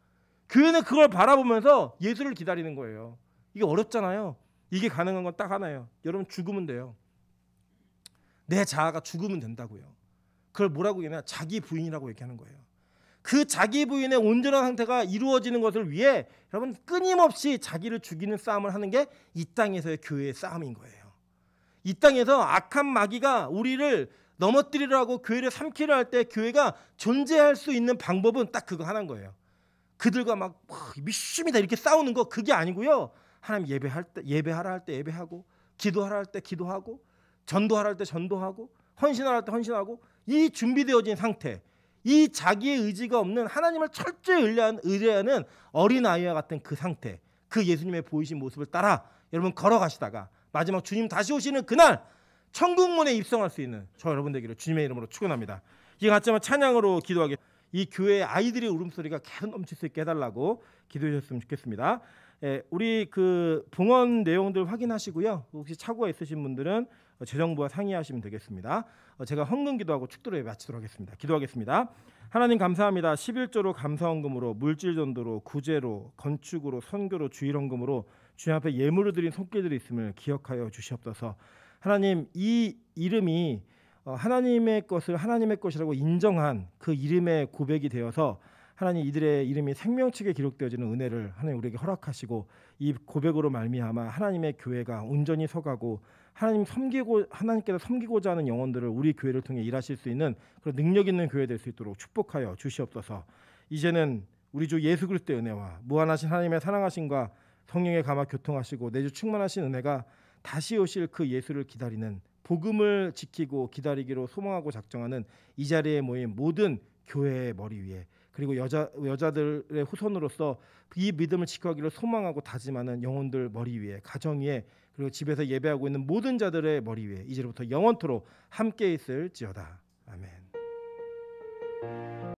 교회는 그걸 바라보면서 예수를 기다리는 거예요. 이게 어렵잖아요. 이게 가능한 건 딱 하나예요. 여러분 죽으면 돼요. 내 자아가 죽으면 된다고요. 그걸 뭐라고 얘기하냐? 자기 부인이라고 얘기하는 거예요. 그 자기 부인의 온전한 상태가 이루어지는 것을 위해 여러분 끊임없이 자기를 죽이는 싸움을 하는 게 이 땅에서의 교회의 싸움인 거예요. 이 땅에서 악한 마귀가 우리를 넘어뜨리려 하고 교회를 삼키려 할 때 교회가 존재할 수 있는 방법은 딱 그거 하나인 거예요. 그들과 막 미심이다 이렇게 싸우는 거 그게 아니고요. 하나님 예배하라 할 때 예배하고, 기도하라 할 때 기도하고, 전도하라 할 때 전도하고, 헌신하라 할 때 헌신하고, 이 준비되어진 상태, 이 자기의 의지가 없는 하나님을 철저히 의뢰하는 어린아이와 같은 그 상태, 그 예수님의 보이신 모습을 따라 여러분 걸어가시다가 마지막 주님 다시 오시는 그날 천국문에 입성할 수 있는 저 여러분 되기를 주님의 이름으로 축원합니다. 이 같이 한번 찬양으로 기도하겠습니다. 이 교회의 아이들의 울음소리가 계속 넘칠 수 있게 해달라고 기도해 주셨으면 좋겠습니다. 우리 그 봉헌 내용들 확인하시고요. 혹시 착오가 있으신 분들은 재정부와 상의하시면 되겠습니다. 제가 헌금 기도하고 축도를 마치도록 하겠습니다. 기도하겠습니다. 하나님 감사합니다. 11조로 감사헌금으로, 물질 전도로, 구제로, 건축으로, 선교로, 주일헌금으로 주님 앞에 예물을 드린 손길들이 있음을 기억하여 주시옵소서. 하나님, 이 이름이 하나님의 것을 하나님의 것이라고 인정한 그 이름의 고백이 되어서 하나님 이들의 이름이 생명책에 기록되어지는 은혜를 하나님 우리에게 허락하시고 이 고백으로 말미암아 하나님의 교회가 온전히 서가고 하나님께서 섬기고자 하는 영혼들을 우리 교회를 통해 일하실 수 있는 그런 능력 있는 교회 될 수 있도록 축복하여 주시옵소서. 이제는 우리 주 예수 그리스도의 은혜와 무한하신 하나님의 사랑하심과 성령의 감화 교통하시고 내주 충만하신 은혜가 다시 오실 그 예수를 기다리는 복음을 지키고 기다리기로 소망하고 작정하는 이 자리에 모인 모든 교회의 머리 위에 그리고 여자들의 후손으로서 이 믿음을 지켜가기를 소망하고 다짐하는 영혼들 머리 위에 가정 위에 그리고 집에서 예배하고 있는 모든 자들의 머리 위에 이제부터 영원토록 함께 있을지어다. 아멘.